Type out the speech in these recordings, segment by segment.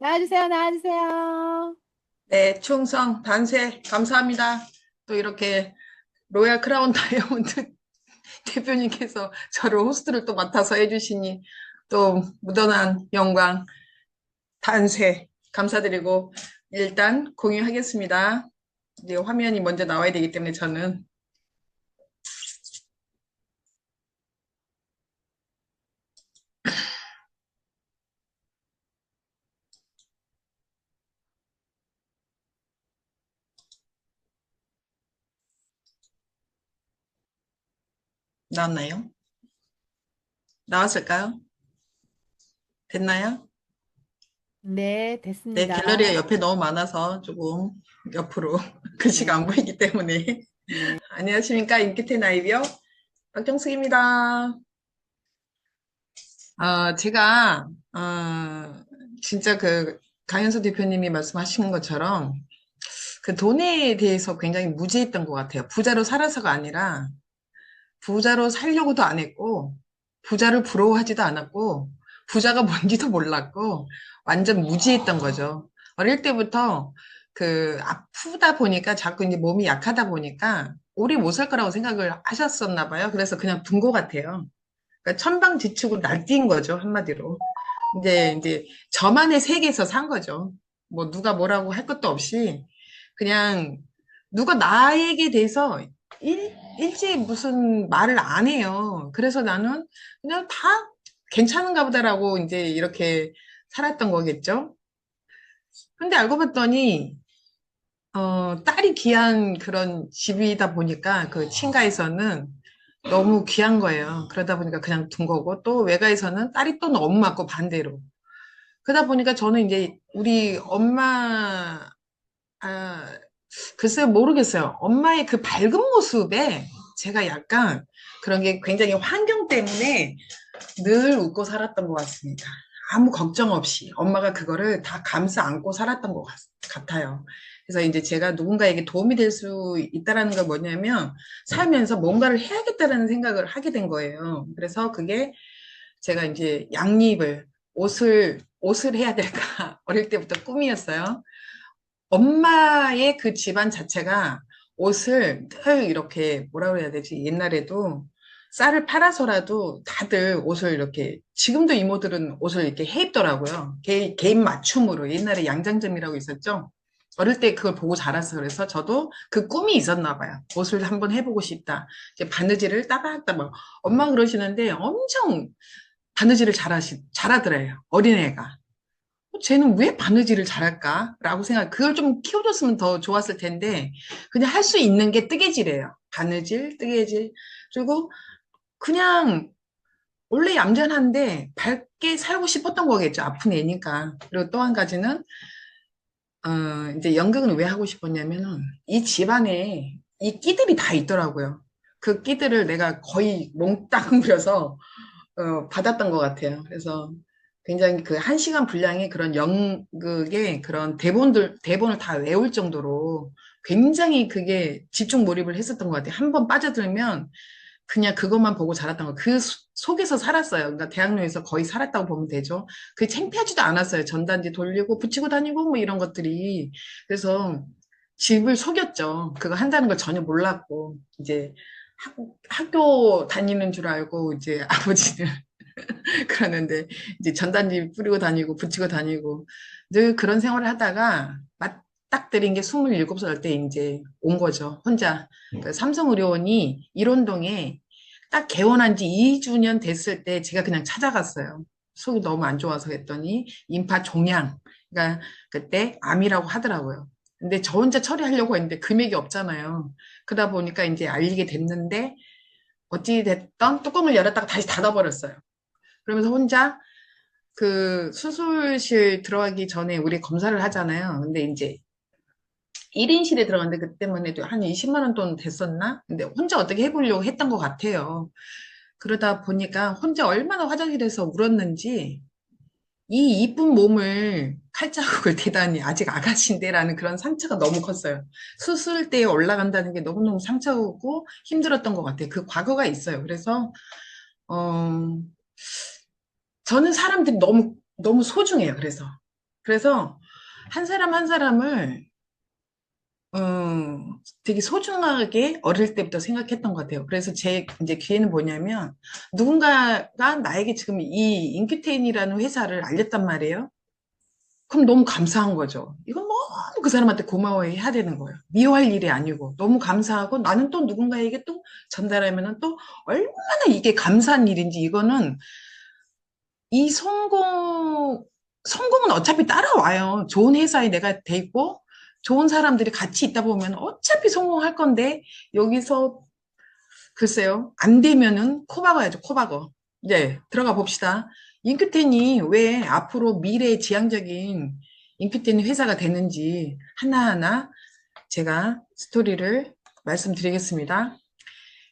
나와주세요, 나와주세요. 네, 충성, 단세, 감사합니다. 또 이렇게 로얄 크라운 다이아몬드 대표님께서 저를 호스트를 또 맡아서 해주시니 또 묻어난 영광, 단세, 감사드리고 일단 공유하겠습니다. 이제 화면이 먼저 나와야 되기 때문에 저는 나왔나요? 나왔을까요? 됐나요? 네, 네, 됐습니다. 갤러리가 옆에 너무 많아서 조금 옆으로 글씨가 안 네, 보이기 때문에 네. 안녕하십니까 인기테 나이비요 박정숙입니다. 제가, 진짜 그, 강현수 대표님이 말씀하신 것처럼 그 돈에 대해서 굉장히 무지했던 것 같아요. 부자로 살아서가 아니라 부자로 살려고도 안 했고, 부자를 부러워하지도 않았고, 부자가 뭔지도 몰랐고, 완전 무지했던 거죠. 어릴 때부터 그 아프다 보니까 자꾸 이제 몸이 약하다 보니까 오래 못 살 거라고 생각을 하셨었나 봐요. 그래서 그냥 둔 것 같아요. 그러니까 천방지축으로 날뛴 거죠, 한마디로. 이제 저만의 세계에서 산 거죠. 뭐 누가 뭐라고 할 것도 없이 그냥 누가 나에게 대해서 일찍 무슨 말을 안 해요. 그래서 나는 그냥 다 괜찮은가 보다라고 이제 이렇게 살았던 거겠죠. 근데 알고 봤더니 딸이 귀한 그런 집이다 보니까 그 친가에서는 너무 귀한 거예요. 그러다 보니까 그냥 둔 거고 또 외가에서는 딸이 또 너무 맞고 반대로. 그러다 보니까 저는 이제 우리 엄마, 아, 글쎄요, 모르겠어요. 엄마의 그 밝은 모습에 제가 약간 그런 게 굉장히 환경 때문에 늘 웃고 살았던 것 같습니다. 아무 걱정 없이 엄마가 그거를 다 감싸 안고 살았던 것 같아요. 그래서 이제 제가 누군가에게 도움이 될 수 있다라는 건 뭐냐면 살면서 뭔가를 해야겠다라는 생각을 하게 된 거예요. 그래서 그게 제가 이제 양립을 옷을 해야 될까 어릴 때부터 꿈이었어요. 엄마의 그 집안 자체가 옷을 늘 이렇게 뭐라 그래야 되지? 옛날에도 쌀을 팔아서라도 다들 옷을 이렇게 지금도 이모들은 옷을 이렇게 해 입더라고요. 개인 맞춤으로 옛날에 양장점이라고 있었죠. 어릴 때 그걸 보고 자랐어. 그래서 저도 그 꿈이 있었나 봐요. 옷을 한번 해보고 싶다. 이제 바느질을 따박따박. 엄마 그러시는데 엄청 바느질을 잘하더래요. 어린애가. 쟤는 왜 바느질을 잘할까? 라고 그걸 좀 키워줬으면 더 좋았을 텐데, 그냥 할 수 있는 게 뜨개질이에요. 바느질, 뜨개질. 그리고 그냥, 원래 얌전한데, 밝게 살고 싶었던 거겠죠. 아픈 애니까. 그리고 또 한 가지는, 이제 연극은 왜 하고 싶었냐면은, 이 집안에 이 끼들이 다 있더라고요. 그 끼들을 내가 거의 몽땅 부려서 받았던 것 같아요. 그래서 굉장히 그 한 시간 분량의 그런 연극의 그런 대본을 다 외울 정도로 굉장히 그게 집중 몰입을 했었던 것 같아요. 한 번 빠져들면 그냥 그것만 보고 자랐던 거. 그 속에서 살았어요. 그러니까 대학로에서 거의 살았다고 보면 되죠. 그게 창피하지도 않았어요. 전단지 돌리고 붙이고 다니고 뭐 이런 것들이. 그래서 집을 속였죠. 그거 한다는 걸 전혀 몰랐고, 이제 학교 다니는 줄 알고 이제 아버지는 그러는데 이제 전단지 뿌리고 다니고 붙이고 다니고 늘 그런 생활을 하다가 맞닥뜨린 게 27살 때 이제 온 거죠. 혼자. 그 삼성의료원이 일원동에 딱 개원한 지 2주년 됐을 때 제가 그냥 찾아갔어요. 속이 너무 안 좋아서 했더니 인파 종양. 그러니까 그때 암이라고 하더라고요. 근데 저 혼자 처리하려고 했는데 금액이 없잖아요. 그러다 보니까 이제 알리게 됐는데 어찌 됐던 뚜껑을 열었다가 다시 닫아버렸어요. 그러면서 혼자 그 수술실 들어가기 전에 우리 검사를 하잖아요. 근데 이제 1인실에 들어갔는데 그때만 해도 한 20만 원 돈 됐었나? 근데 혼자 어떻게 해보려고 했던 것 같아요. 그러다 보니까 혼자 얼마나 화장실에서 울었는지 이 이쁜 몸을 칼자국을 대다니 아직 아가씨인데라는 그런 상처가 너무 컸어요. 수술대에 올라간다는 게 너무너무 상처고 힘들었던 것 같아요. 그 과거가 있어요. 그래서 어, 저는 사람들이 너무, 너무 소중해요. 그래서. 그래서 한 사람 한 사람을 되게 소중하게 어릴 때부터 생각했던 것 같아요. 그래서 제 이제 기회는 뭐냐면 누군가가 나에게 지금 이 인큐테인이라는 회사를 알렸단 말이에요. 그럼 너무 감사한 거죠. 이건 너무 그 사람한테 고마워해야 되는 거예요. 미워할 일이 아니고 너무 감사하고 나는 또 누군가에게 또 전달하면은 또 얼마나 이게 감사한 일인지 이거는 이 성공은 어차피 따라와요. 좋은 회사에 내가 돼 있고 좋은 사람들이 같이 있다 보면 어차피 성공할 건데 여기서 글쎄요. 안 되면은 코 박아야죠. 코 박어. 네, 들어가 봅시다. 인큐텐이 왜 앞으로 미래의 지향적인 인큐텐 회사가 되는지 하나하나 제가 스토리를 말씀드리겠습니다.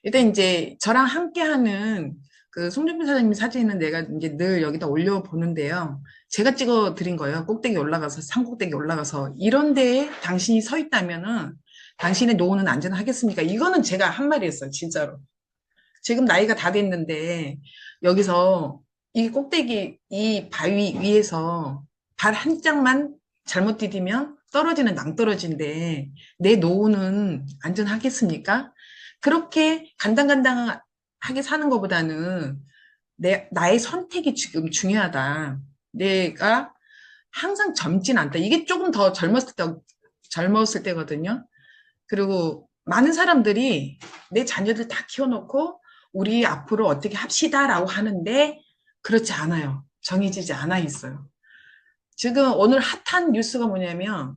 일단 이제 저랑 함께하는 그 송준표 사장님 사진은 내가 이제 늘 여기다 올려보는데요. 제가 찍어 드린 거예요. 꼭대기 올라가서, 산 꼭대기 올라가서. 이런 데에 당신이 서 있다면은 당신의 노후는 안전하겠습니까? 이거는 제가 한 말이었어요. 진짜로. 지금 나이가 다 됐는데 여기서 이 꼭대기, 이 바위 위에서 발 한 짝만 잘못 디디면 떨어지는 낭떠러지인데 내 노후는 안전하겠습니까? 그렇게 간당간당하게 사는 것보다는 나의 선택이 지금 중요하다. 내가 항상 젊진 않다. 이게 조금 더 젊었을 때거든요. 그리고 많은 사람들이 내 자녀들 다 키워놓고 우리 앞으로 어떻게 합시다라고 하는데 그렇지 않아요. 정해지지 않아 있어요. 지금 오늘 핫한 뉴스가 뭐냐면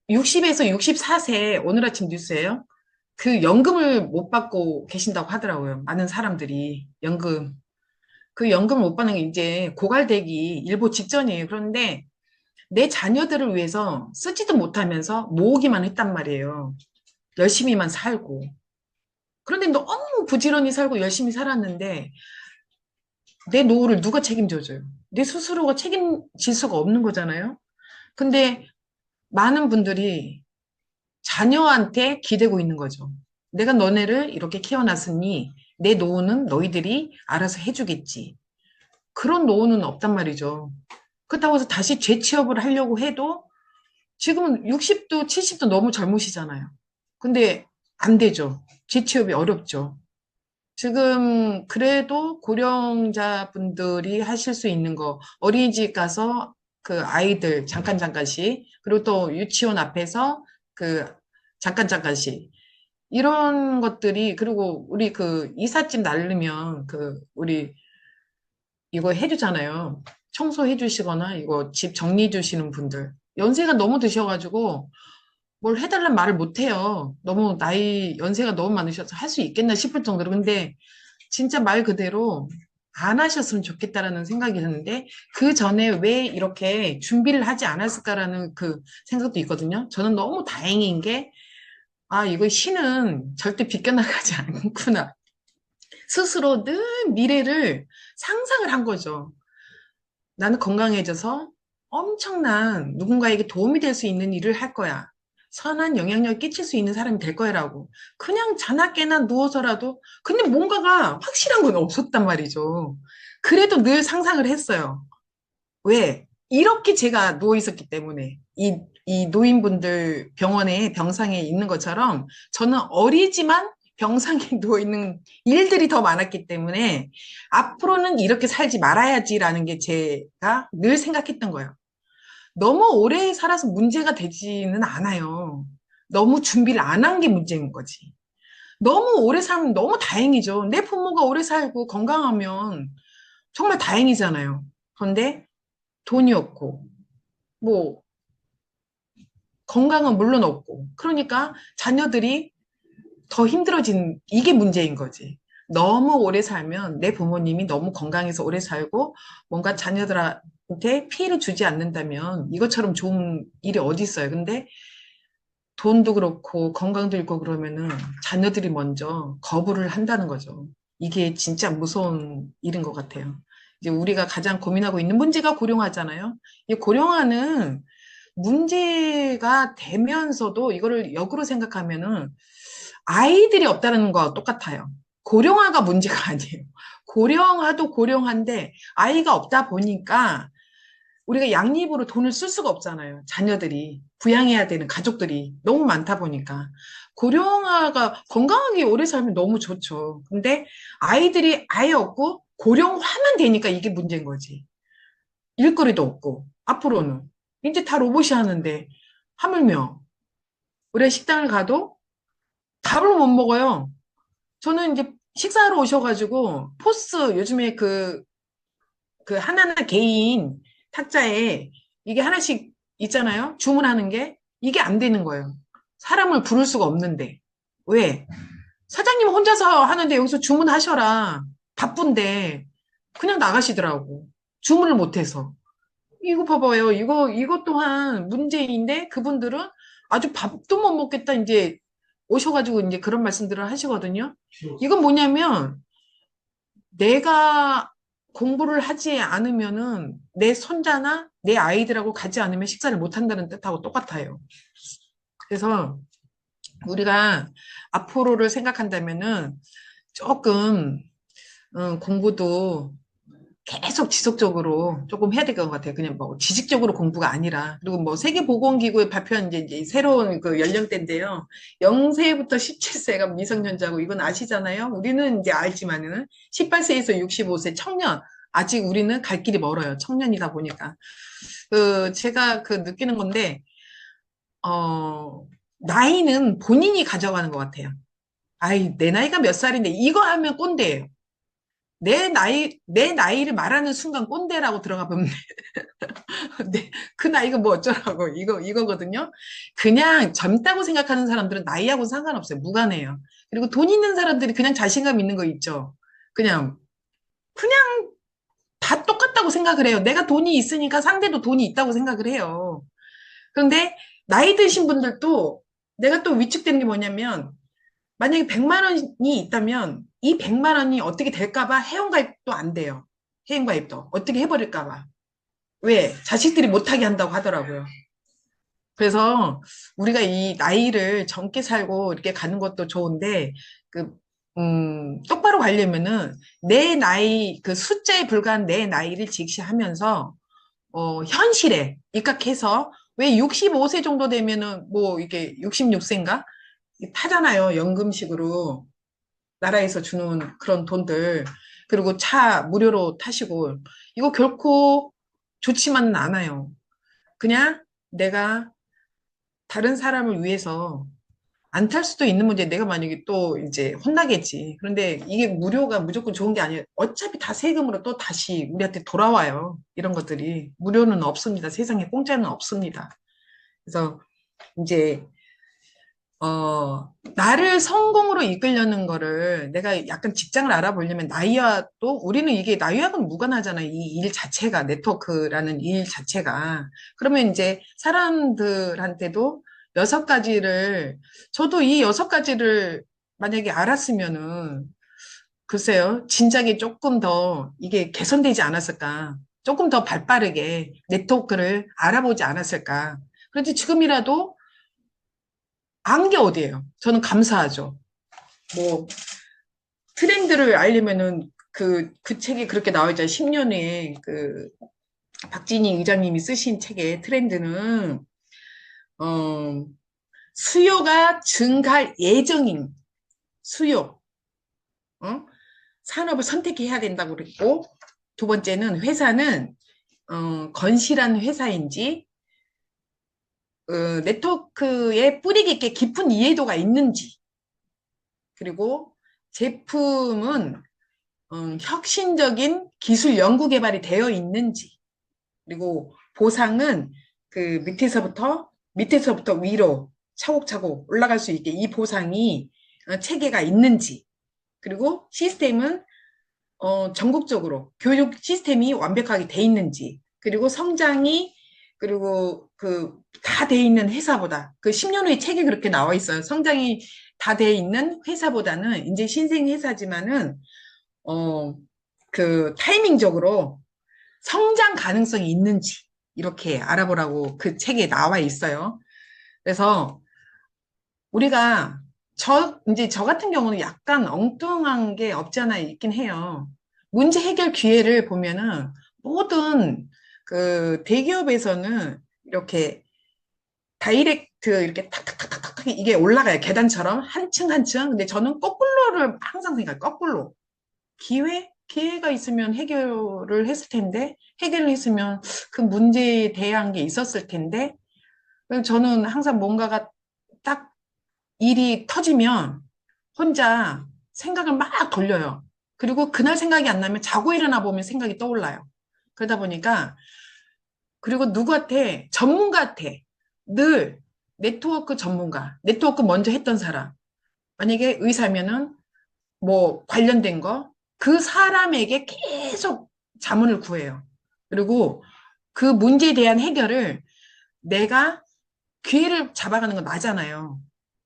60에서 64세 오늘 아침 뉴스예요. 그 연금을 못 받고 계신다고 하더라고요. 많은 사람들이 연금. 그 연금을 못 받는 게 이제 고갈되기 일보 직전이에요. 그런데 내 자녀들을 위해서 쓰지도 못하면서 모으기만 했단 말이에요. 열심히만 살고. 그런데 너무 부지런히 살고 열심히 살았는데 내 노후를 누가 책임져줘요? 내 스스로가 책임질 수가 없는 거잖아요. 근데 많은 분들이 자녀한테 기대고 있는 거죠. 내가 너네를 이렇게 키워놨으니 내 노후는 너희들이 알아서 해주겠지. 그런 노후는 없단 말이죠. 그렇다고 해서 다시 재취업을 하려고 해도 지금은 60도, 70도 너무 젊으시잖아요. 근데 안 되죠. 재취업이 어렵죠. 지금 그래도 고령자분들이 하실 수 있는 거 어린이집 가서 그 아이들 잠깐씩 그리고 또 유치원 앞에서 그 잠깐씩 이런 것들이 그리고 우리 그 이삿짐 나르면 그 우리 이거 해주잖아요. 청소해 주시거나 이거 집 정리해 주시는 분들 연세가 너무 드셔가지고 뭘 해달란 말을 못 해요. 너무 연세가 너무 많으셔서 할 수 있겠나 싶을 정도로. 근데 진짜 말 그대로 안 하셨으면 좋겠다라는 생각이 드는데 그 전에 왜 이렇게 준비를 하지 않았을까라는 그 생각도 있거든요. 저는 너무 다행인 게, 아, 이거 신은 절대 비껴나가지 않구나. 스스로 늘 미래를 상상을 한 거죠. 나는 건강해져서 엄청난 누군가에게 도움이 될 수 있는 일을 할 거야. 선한 영향력을 끼칠 수 있는 사람이 될 거야라고. 그냥 자나깨나 누워서라도, 근데 뭔가가 확실한 건 없었단 말이죠. 그래도 늘 상상을 했어요. 왜? 이렇게 제가 누워 있었기 때문에. 이 노인분들 병원에, 병상에 있는 것처럼 저는 어리지만 병상에 누워 있는 일들이 더 많았기 때문에 앞으로는 이렇게 살지 말아야지라는 게 제가 늘 생각했던 거예요. 너무 오래 살아서 문제가 되지는 않아요. 너무 준비를 안 한 게 문제인 거지. 너무 오래 살면 너무 다행이죠. 내 부모가 오래 살고 건강하면 정말 다행이잖아요. 그런데 돈이 없고, 뭐, 건강은 물론 없고. 그러니까 자녀들이 더 힘들어진, 이게 문제인 거지. 너무 오래 살면 내 부모님이 너무 건강해서 오래 살고 뭔가 자녀들한테 피해를 주지 않는다면 이것처럼 좋은 일이 어디 있어요. 근데 돈도 그렇고 건강도 잃고 그러면은 자녀들이 먼저 거부를 한다는 거죠. 이게 진짜 무서운 일인 것 같아요. 이제 우리가 가장 고민하고 있는 문제가 고령화잖아요. 이 고령화는 문제가 되면서도 이거를 역으로 생각하면은 아이들이 없다는 거와 똑같아요. 고령화가 문제가 아니에요. 고령화도 고령한데 아이가 없다 보니까 우리가 양립으로 돈을 쓸 수가 없잖아요. 자녀들이, 부양해야 되는 가족들이 너무 많다 보니까. 고령화가 건강하게 오래 살면 너무 좋죠. 근데 아이들이 아예 없고 고령화만 되니까 이게 문제인 거지. 일거리도 없고, 앞으로는. 이제 다 로봇이 하는데, 하물며, 우리가 식당을 가도 밥을 못 먹어요. 저는 이제 식사하러 오셔가지고, 포스, 요즘에 그 하나하나 개인 탁자에 이게 하나씩 있잖아요. 주문하는 게. 이게 안 되는 거예요. 사람을 부를 수가 없는데. 왜? 사장님 혼자서 하는데 여기서 주문하셔라. 바쁜데. 그냥 나가시더라고. 주문을 못해서. 이거 봐봐요. 이거 또한 문제인데 그분들은 아주 밥도 못 먹겠다. 이제 오셔가지고 이제 그런 말씀들을 하시거든요. 이건 뭐냐면 내가 공부를 하지 않으면은 내 손자나 내 아이들하고 가지 않으면 식사를 못 한다는 뜻하고 똑같아요. 그래서 우리가 앞으로를 생각한다면은 조금 공부도 계속 지속적으로 조금 해야 될 것 같아요. 그냥 뭐 지식적으로 공부가 아니라. 그리고 뭐 세계보건기구에 발표한 이제 새로운 그 연령대인데요. 0세부터 17세가 미성년자고 이건 아시잖아요. 우리는 이제 알지만은 18세에서 65세 청년. 아직 우리는 갈 길이 멀어요. 청년이다 보니까. 제가 느끼는 건데, 나이는 본인이 가져가는 것 같아요. 아이, 내 나이가 몇 살인데 이거 하면 꼰대예요. 내 나이를 말하는 순간 꼰대라고 들어가 보면 그 나이가 뭐 어쩌라고 이거거든요. 그냥 젊다고 생각하는 사람들은 나이하고는 상관없어요. 무관해요. 그리고 돈 있는 사람들이 그냥 자신감 있는 거 있죠. 그냥 그냥 다 똑같다고 생각을 해요. 내가 돈이 있으니까 상대도 돈이 있다고 생각을 해요. 그런데 나이 드신 분들도 내가 또 위축되는 게 뭐냐면 만약에 100만 원이 있다면 이 100만 원이 어떻게 될까 봐 회원가입도 안 돼요. 회원가입도 어떻게 해버릴까 봐. 왜? 자식들이 못하게 한다고 하더라고요. 그래서 우리가 이 나이를 젊게 살고 이렇게 가는 것도 좋은데, 그, 똑바로 가려면은 내 나이, 그 숫자에 불과한 내 나이를 직시하면서, 현실에 입각해서 왜 65세 정도 되면은 뭐 이게 66세인가? 타잖아요. 연금식으로. 나라에서 주는 그런 돈들. 그리고 차 무료로 타시고. 이거 결코 좋지만은 않아요. 그냥 내가 다른 사람을 위해서 안 탈 수도 있는 문제 내가 만약에 또 이제 혼나겠지. 그런데 이게 무료가 무조건 좋은 게 아니에요. 어차피 다 세금으로 또 다시 우리한테 돌아와요. 이런 것들이. 무료는 없습니다. 세상에 공짜는 없습니다. 그래서 이제 나를 성공으로 이끌려는 거를 내가 약간 직장을 알아보려면 나이와 또 우리는 이게 나이와는 무관하잖아요. 이 일 자체가, 네트워크라는 일 자체가. 그러면 이제 사람들한테도 6가지를, 저도 이 6가지를 만약에 알았으면은, 글쎄요, 진작에 조금 더 이게 개선되지 않았을까. 조금 더 발빠르게 네트워크를 알아보지 않았을까. 그런데 지금이라도 안 게 어디예요? 저는 감사하죠. 뭐 트렌드를 알려면은 그 책이 그렇게 나와 있잖아요. 10년에 박진희 의장님이 쓰신 책의 트렌드는 어, 수요가 증가할 예정인 수요, 어? 산업을 선택해야 된다고 그랬고 두 번째는 회사는 건실한 회사인지 네트워크에 뿌리 깊게 깊은 이해도가 있는지 그리고 제품은 혁신적인 기술 연구 개발이 되어 있는지, 그리고 보상은 그 밑에서부터 위로 차곡차곡 올라갈 수 있게 이 보상이 체계가 있는지, 그리고 시스템은 전국적으로 교육 시스템이 완벽하게 돼 있는지, 그리고 성장이 그리고 다 돼 있는 회사보다 그 10년 후에 책에 그렇게 나와 있어요. 성장이 다 돼 있는 회사보다는 이제 신생 회사지만은 타이밍적으로 성장 가능성이 있는지 이렇게 알아보라고 그 책에 나와 있어요. 그래서 우리가 이제 저 같은 경우는 약간 엉뚱한 게 없지 않아 있긴 해요. 문제 해결 기회를 보면은 모든 그 대기업에서는 이렇게 다이렉트 이렇게 탁탁탁탁탁 이게 올라가요. 계단처럼 한 층 한 층. 근데 저는 거꾸로를 항상 생각해요. 거꾸로. 기회가 있으면 해결을 했을 텐데, 해결을 했으면 그 문제에 대한 게 있었을 텐데, 그래서 저는 항상 뭔가가 딱 일이 터지면 혼자 생각을 막 돌려요. 그리고 그날 생각이 안 나면 자고 일어나 보면 생각이 떠올라요. 그러다 보니까, 그리고 누구한테, 전문가한테 늘 네트워크 전문가, 네트워크 먼저 했던 사람, 만약에 의사면은 뭐 관련된 거, 그 사람에게 계속 자문을 구해요. 그리고 그 문제에 대한 해결을 내가 기회를 잡아가는 건 나잖아요.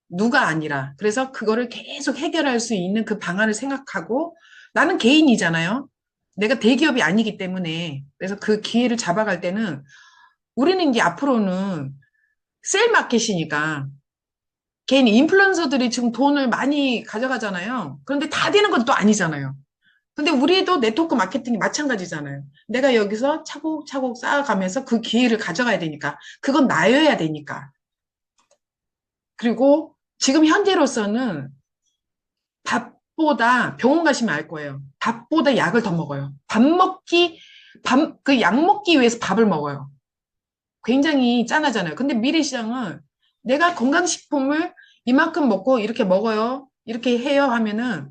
누가 아니라. 그래서 그거를 계속 해결할 수 있는 그 방안을 생각하고 나는 개인이잖아요. 내가 대기업이 아니기 때문에. 그래서 그 기회를 잡아갈 때는 우리는 이제 앞으로는 셀 마켓이니까 개인 인플루언서들이 지금 돈을 많이 가져가잖아요. 그런데 다 되는 건 또 아니잖아요. 근데 우리도 네트워크 마케팅이 마찬가지잖아요. 내가 여기서 차곡차곡 쌓아가면서 그 기회를 가져가야 되니까. 그건 나여야 되니까. 그리고 지금 현재로서는 밥보다 병원 가시면 알 거예요. 밥보다 약을 더 먹어요. 그 약 먹기 위해서 밥을 먹어요. 굉장히 짠하잖아요. 근데 미래시장은 내가 건강식품을 이만큼 먹고 이렇게 먹어요. 이렇게 해요 하면은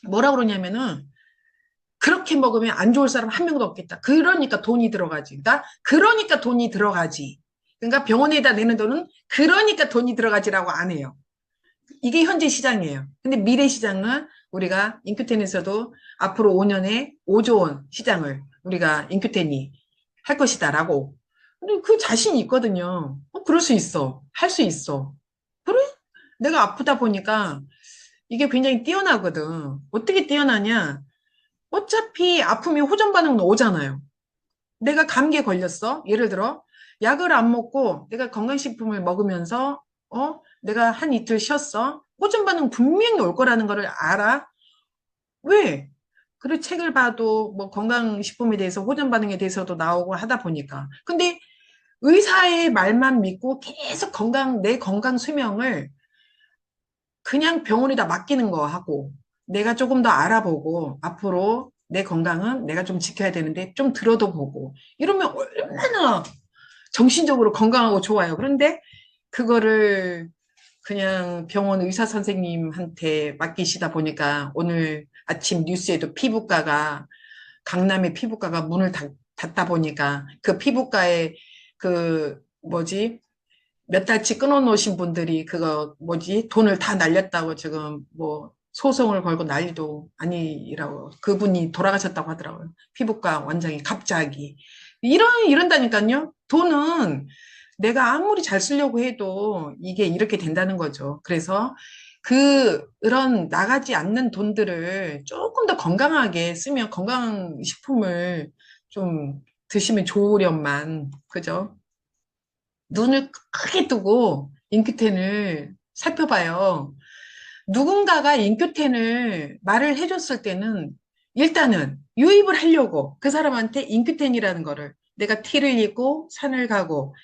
뭐라 그러냐면은 그렇게 먹으면 안 좋을 사람 한 명도 없겠다. 그러니까 돈이 들어가지. 그러니까 돈이 들어가지. 그러니까 병원에다 내는 돈은 그러니까 돈이 들어가지라고 안 해요. 이게 현재 시장이에요. 근데 미래 시장은 우리가 인큐텐에서도 앞으로 5년에 5조 원 시장을 우리가 인큐텐이 할 것이다라고. 근데 그 자신이 있거든요. 그럴 수 있어. 할 수 있어. 그래? 내가 아프다 보니까 이게 굉장히 뛰어나거든. 어떻게 뛰어나냐? 어차피 아프면 호전 반응 오잖아요. 내가 감기에 걸렸어. 예를 들어, 약을 안 먹고 내가 건강식품을 먹으면서, 내가 한 이틀 쉬었어. 호전 반응 분명히 올 거라는 거를 알아. 왜? 그리고 책을 봐도 뭐 건강식품에 대해서 호전 반응에 대해서도 나오고 하다 보니까. 근데 의사의 말만 믿고 계속 내 건강 수명을 그냥 병원에다 맡기는 거 하고 내가 조금 더 알아보고 앞으로 내 건강은 내가 좀 지켜야 되는데 좀 들어도 보고 이러면 얼마나 정신적으로 건강하고 좋아요. 그런데 그거를 그냥 병원 의사 선생님한테 맡기시다 보니까 오늘 아침 뉴스에도 강남의 피부과가 문을 닫다 보니까 그 피부과에 그 뭐지? 몇 달치 끊어놓으신 분들이 그거 뭐지? 돈을 다 날렸다고 지금 뭐 소송을 걸고 난리도 아니라고 그분이 돌아가셨다고 하더라고요. 피부과 원장이 갑자기. 이런다니까요. 돈은 내가 아무리 잘 쓰려고 해도 이게 이렇게 된다는 거죠. 그래서 그런 나가지 않는 돈들을 조금 더 건강하게 쓰면 건강식품을 좀 드시면 좋으련만, 그죠? 눈을 크게 뜨고 인큐텐을 살펴봐요. 누군가가 인큐텐을 말을 해줬을 때는 일단은 유입을 하려고 그 사람한테 인큐텐이라는 거를 내가 티를 입고 산을 가고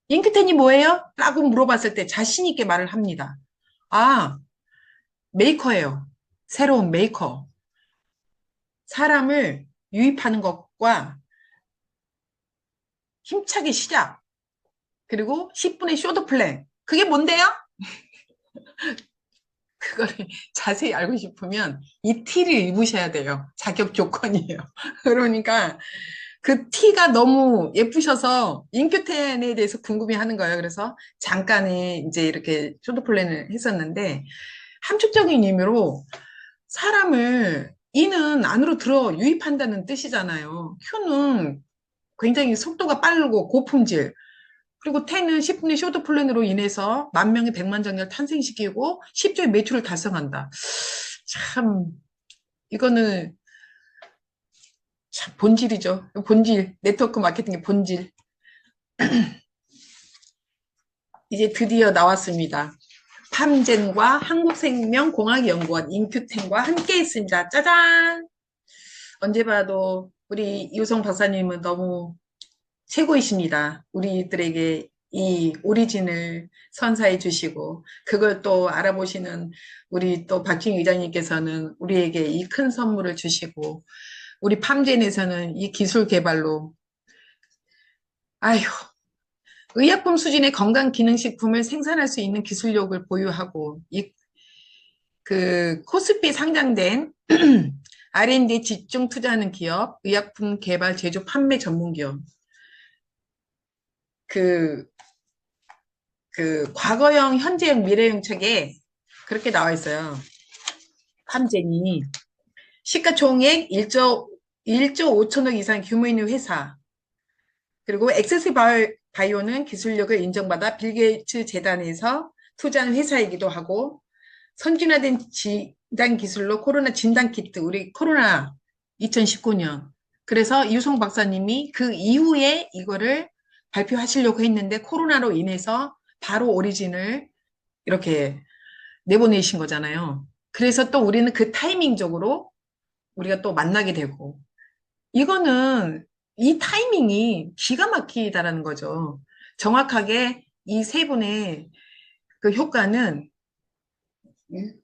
인큐텐이 뭐예요? 라고 물어봤을 때 자신 있게 말을 합니다. 아, 메이커예요. 새로운 메이커. 사람을 유입하는 것과 힘차게 시작. 그리고 10분의 쇼트 플랜. 그게 뭔데요? 그거를 자세히 알고 싶으면 이 티를 입으셔야 돼요. 자격 조건이에요. 그러니까 그 티가 너무 예쁘셔서 인큐텐에 대해서 궁금해 하는 거예요. 그래서 잠깐의 이제 이렇게 쇼트 플랜을 했었는데 함축적인 의미로 사람을 이는 안으로 유입한다는 뜻이잖아요. 큐는 굉장히 속도가 빠르고 고품질. 그리고 텐은 10분의 쇼트 플랜으로 인해서 만 명의 백만장자를 탄생시키고 10조의 매출을 달성한다. 참, 이거는 참 본질이죠. 본질. 네트워크 마케팅의 본질. 이제 드디어 나왔습니다. 팜젠과 한국생명공학연구원 인큐텐과 함께 했습니다. 짜잔! 언제 봐도 우리 이우성 박사님은 너무 최고이십니다. 우리들에게 이 오리진을 선사해 주시고, 그걸 또 알아보시는 우리 또 박king 의장님께서는 우리에게 이 큰 선물을 주시고, 우리 팜젠에서는 이 기술 개발로, 아휴, 의약품 수준의 건강기능식품을 생산할 수 있는 기술력을 보유하고, 코스피 상장된 R&D 집중 투자하는 기업, 의약품 개발, 제조, 판매 전문 기업, 그, 과거형, 현재형, 미래형 책에 그렇게 나와 있어요. 팜젠이 시가총액 1조 5천억 이상 규모 있는 회사, 그리고 엑세스 바이오는 기술력을 인정받아 빌 게이츠 재단에서 투자한 회사이기도 하고, 선진화된 진단 기술로 코로나 진단 키트, 우리 코로나 2019년. 그래서 이유성 박사님이 그 이후에 이거를 발표하시려고 했는데 코로나로 인해서 바로 오리진을 이렇게 내보내신 거잖아요. 그래서 또 우리는 그 타이밍적으로 우리가 또 만나게 되고, 이거는 이 타이밍이 기가 막히다라는 거죠. 정확하게 이 세 분의 그 효과는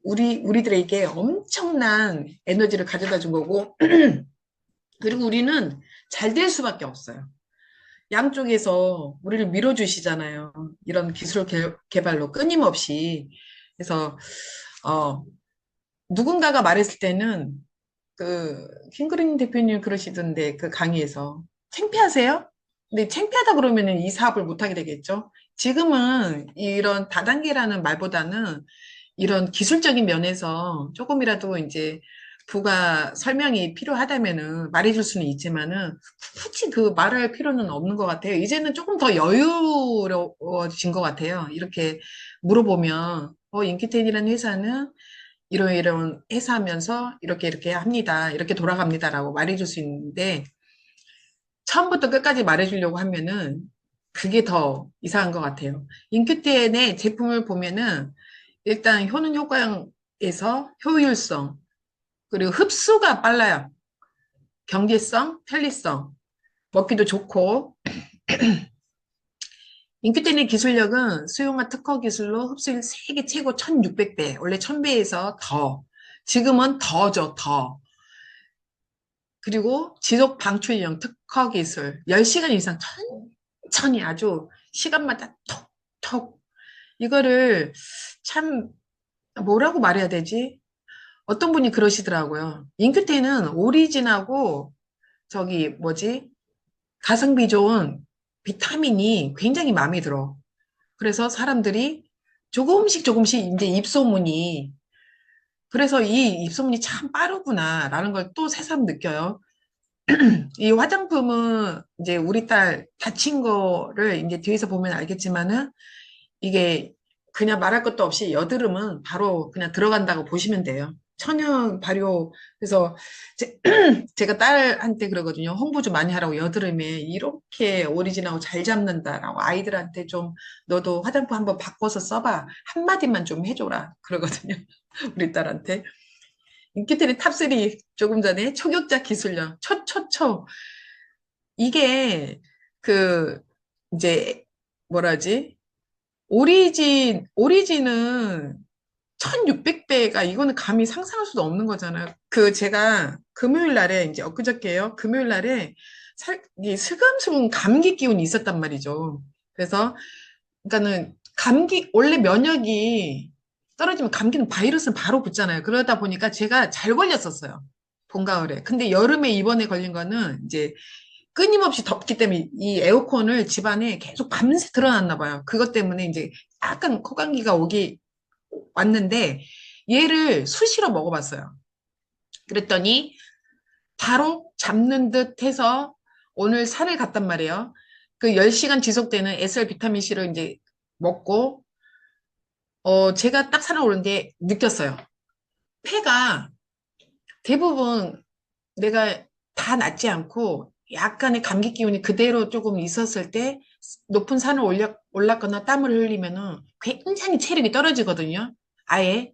우리들에게 엄청난 에너지를 가져다 준 거고, 그리고 우리는 잘 될 수밖에 없어요. 양쪽에서 우리를 밀어주시잖아요. 이런 기술 개발로 끊임없이. 그래서, 어, 누군가가 말했을 때는, 킹그린 대표님 그러시던데, 그 강의에서. 창피하세요? 근데 창피하다 그러면 이 사업을 못하게 되겠죠? 지금은 이런 다단계라는 말보다는 이런 기술적인 면에서 조금이라도 이제 부가 설명이 필요하다면은 말해줄 수는 있지만은 굳이 그 말할 필요는 없는 것 같아요. 이제는 조금 더 여유로워진 것 같아요. 이렇게 물어보면, 인기텐이라는 회사는 이런 회사하면서 이렇게 합니다. 이렇게 돌아갑니다라고 말해줄 수 있는데, 처음부터 끝까지 말해주려고 하면은 그게 더 이상한 것 같아요. 인큐텐의 제품을 보면은 일단 효능 효과에서 효율성, 그리고 흡수가 빨라요. 경제성, 편리성, 먹기도 좋고, 인큐텐의 기술력은 수용화 특허 기술로 흡수율 세계 최고 1600배, 원래 1000배에서 더, 지금은 더죠, 더. 그리고 지속 방출형 특허 기술, 10시간 이상 천천히 아주 시간마다 톡톡, 이거를 참 뭐라고 말해야 되지? 어떤 분이 그러시더라고요. 인큐테는 오리진하고 저기 뭐지? 가성비 좋은 비타민이 굉장히 마음에 들어. 그래서 사람들이 조금씩 이제 입소문이, 그래서 이 입소문이 참 빠르구나라는 걸 또 새삼 느껴요. 이 화장품은 이제 우리 딸 다친 거를 이제 뒤에서 보면 알겠지만은 이게 그냥 말할 것도 없이 여드름은 바로 그냥 들어간다고 보시면 돼요. 천연 발효. 그래서 제가 딸한테 그러거든요. 홍보 좀 많이 하라고, 여드름에 이렇게 오리진하고 잘 잡는다라고, 아이들한테 좀 너도 화장품 한번 바꿔서 써봐. 한마디만 좀 해줘라. 그러거든요. 우리 딸한테. 인기트리 탑3 조금 전에 초격자 기술력. 초초초. 이게 그 이제 뭐라지? 오리진은 1600배가 이거는 감히 상상할 수도 없는 거잖아요. 제가 금요일 날에 이제 엊그저께요. 금요일 날에 이 슬금슬금 감기 기운이 있었단 말이죠. 그래서 그러니까는 원래 면역이 떨어지면 감기는 바이러스는 바로 붙잖아요. 그러다 보니까 제가 잘 걸렸었어요. 봄, 가을에. 근데 여름에 이번에 걸린 거는 이제 끊임없이 덥기 때문에 이 에어컨을 집안에 계속 밤새 틀어놨나 봐요. 그것 때문에 이제 약간 코감기가 왔는데 얘를 수시로 먹어봤어요. 그랬더니 바로 잡는 듯 해서 오늘 산을 갔단 말이에요. 그 10시간 지속되는 SR 비타민C를 이제 먹고, 제가 딱 산을 오르는데 느꼈어요. 폐가 대부분 내가 다 낫지 않고 약간의 감기 기운이 그대로 조금 있었을 때 높은 산을 올랐거나 땀을 흘리면은 굉장히 체력이 떨어지거든요. 아예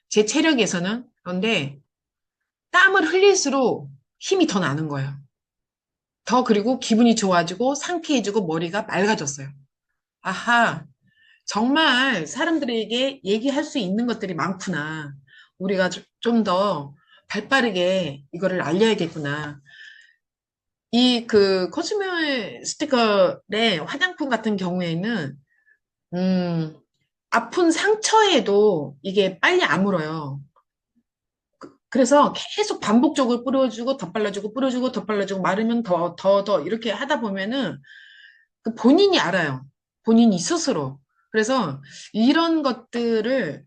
제 체력에서는. 그런데 땀을 흘릴수록 힘이 더 나는 거예요. 더 그리고 기분이 좋아지고 상쾌해지고 머리가 맑아졌어요. 아하, 정말 사람들에게 얘기할 수 있는 것들이 많구나. 우리가 좀 더 발빠르게 이거를 알려야겠구나. 이 그 코스메 스티커의 화장품 같은 경우에는 음, 아픈 상처에도 이게 빨리 아물어요. 그래서 계속 반복적으로 뿌려주고 덧발라주고 뿌려주고 덧발라주고 마르면 더 이렇게 하다 보면은 그 본인이 알아요. 본인이 스스로. 그래서 이런 것들을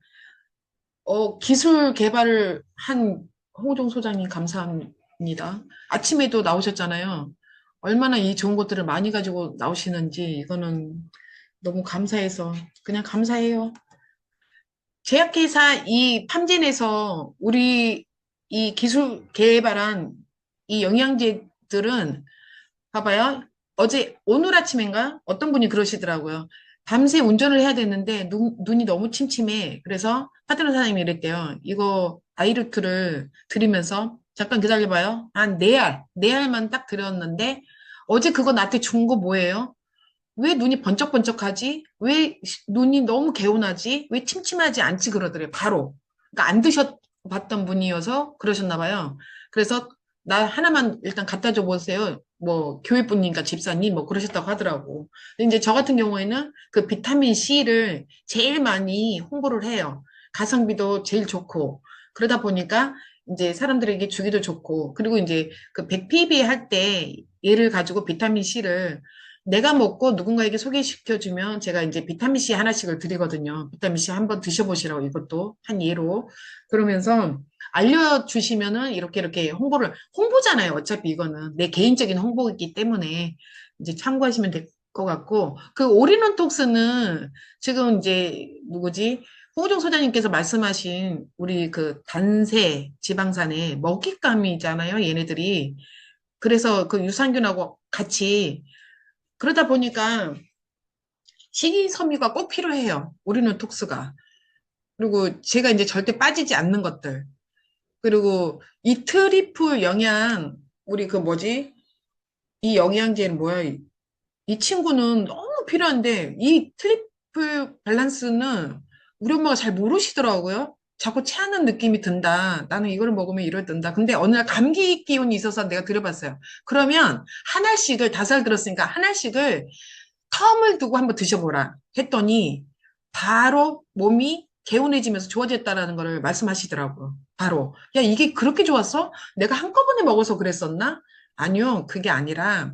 기술 개발을 한 홍우종 소장님 감사합니다. 아침에도 나오셨잖아요. 얼마나 이 좋은 것들을 많이 가지고 나오시는지 이거는 너무 감사해서 그냥 감사해요. 제약회사 이 팜진에서 우리 이 기술 개발한 이 영양제들은 봐봐요. 오늘 아침인가? 어떤 분이 그러시더라고요. 밤새 운전을 해야 되는데 눈이 너무 침침해. 그래서 파트너 사장님이 이랬대요. 이거 아이루트를 드리면서 잠깐 기다려봐요. 한 4알만 딱 드렸는데 어제 그거 나한테 준 거 뭐예요? 왜 눈이 번쩍번쩍하지? 왜 눈이 너무 개운하지? 왜 침침하지 않지? 그러더래요. 바로. 그러니까 안 드셔봤던 분이어서 그러셨나 봐요. 그래서 나 하나만 일단 갖다 줘 보세요. 뭐 교회분님과 집사님 뭐 그러셨다고 하더라고. 근데 이제 저 같은 경우에는 그 비타민 C를 제일 많이 홍보를 해요. 가성비도 제일 좋고 그러다 보니까 이제 사람들에게 주기도 좋고 그리고 이제 그 100pb 할 때 얘를 가지고 비타민 C를 내가 먹고 누군가에게 소개시켜주면 제가 이제 비타민C 하나씩을 드리거든요. 비타민C 한번 드셔보시라고 이것도 한 예로. 그러면서 알려주시면은 이렇게 홍보잖아요. 어차피 이거는 내 개인적인 홍보이기 때문에 이제 참고하시면 될 것 같고. 그 올인원 톡스는 지금 이제 누구지? 홍우정 소장님께서 말씀하신 우리 그 단세 지방산의 먹잇감이잖아요. 얘네들이. 그래서 그 유산균하고 같이 그러다 보니까 식이섬유가 꼭 필요해요. 우리는 톡스가. 그리고 제가 이제 절대 빠지지 않는 것들. 그리고 이 트리플 영양, 우리 그 뭐지? 이 영양제는 뭐야? 이 친구는 너무 필요한데, 이 트리플 밸런스는 우리 엄마가 잘 모르시더라고요. 자꾸 체하는 느낌이 든다. 나는 이걸 먹으면 이럴 든다. 근데 어느 날 감기 기운이 있어서 내가 드려봤어요. 그러면 한 알씩을 5살 들었으니까 한 알씩을 텀을 두고 한번 드셔보라 했더니 바로 몸이 개운해지면서 좋아졌다라는 거를 말씀하시더라고요. 바로. 야, 이게 그렇게 좋았어? 내가 한꺼번에 먹어서 그랬었나? 아니요, 그게 아니라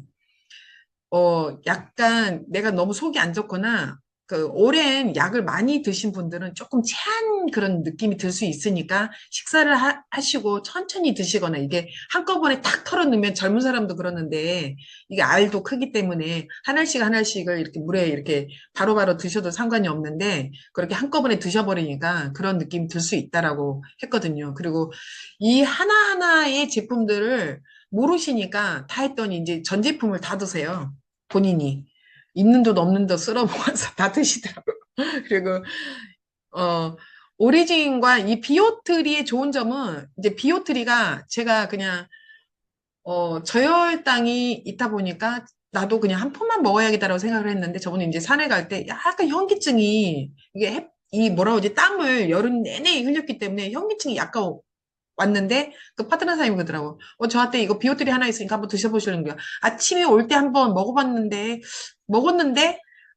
약간 내가 너무 속이 안 좋거나, 그, 오랜 약을 많이 드신 분들은 조금 체한 그런 느낌이 들 수 있으니까 식사를 하시고 천천히 드시거나 이게 한꺼번에 탁 털어넣으면 젊은 사람도 그러는데 이게 알도 크기 때문에 한 알씩을 이렇게 물에 이렇게 바로바로 드셔도 상관이 없는데 그렇게 한꺼번에 드셔버리니까 그런 느낌이 들 수 있다라고 했거든요. 그리고 이 하나하나의 제품들을 모르시니까 다 했더니 이제 전 제품을 다 드세요. 본인이. 있는 돈 없는 돈 쓸어 모아서 다 드시더라고요. 그리고, 어, 오리진과 이 비오트리의 좋은 점은, 이제 비오트리가 제가 그냥, 저혈당이 있다 보니까 나도 그냥 한 푼만 먹어야겠다라고 생각을 했는데 저번에 이제 산에 갈 때 약간 현기증이, 이게 이 뭐라 그러지, 땀을 여름 내내 흘렸기 때문에 현기증이 약간 왔는데 그 파트너 사장님이 그러더라고. 저한테 이거 비오트리 하나 있으니까 한번 드셔보시는 거야. 아침에 올 때 한번 먹었는데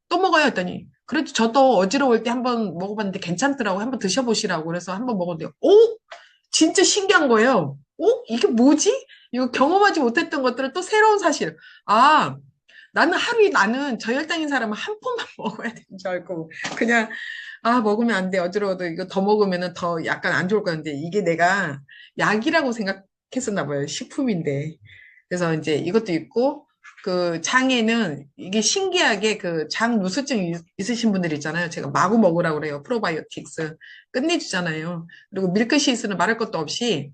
또 먹어요 했더니 그래도 저도 어지러울 때 한번 먹어봤는데 괜찮더라고. 한번 드셔보시라고. 그래서 한번 먹었는데 진짜 신기한 거예요. 이게 뭐지? 이거 경험하지 못했던 것들은 또 새로운 사실. 아, 나는 저혈당인 사람은 한 푼만 먹어야 되는 줄 알고 그냥 먹으면 안 돼. 어지러워도 이거 더 먹으면은 더 약간 안 좋을 건데 이게 내가 약이라고 생각했었나 봐요. 식품인데. 그래서 이제 이것도 있고 그 장에는 이게 신기하게 그 장 누수증 있으신 분들 있잖아요. 제가 마구 먹으라고 그래요. 프로바이오틱스 끝내주잖아요. 그리고 밀크시스는 말할 것도 없이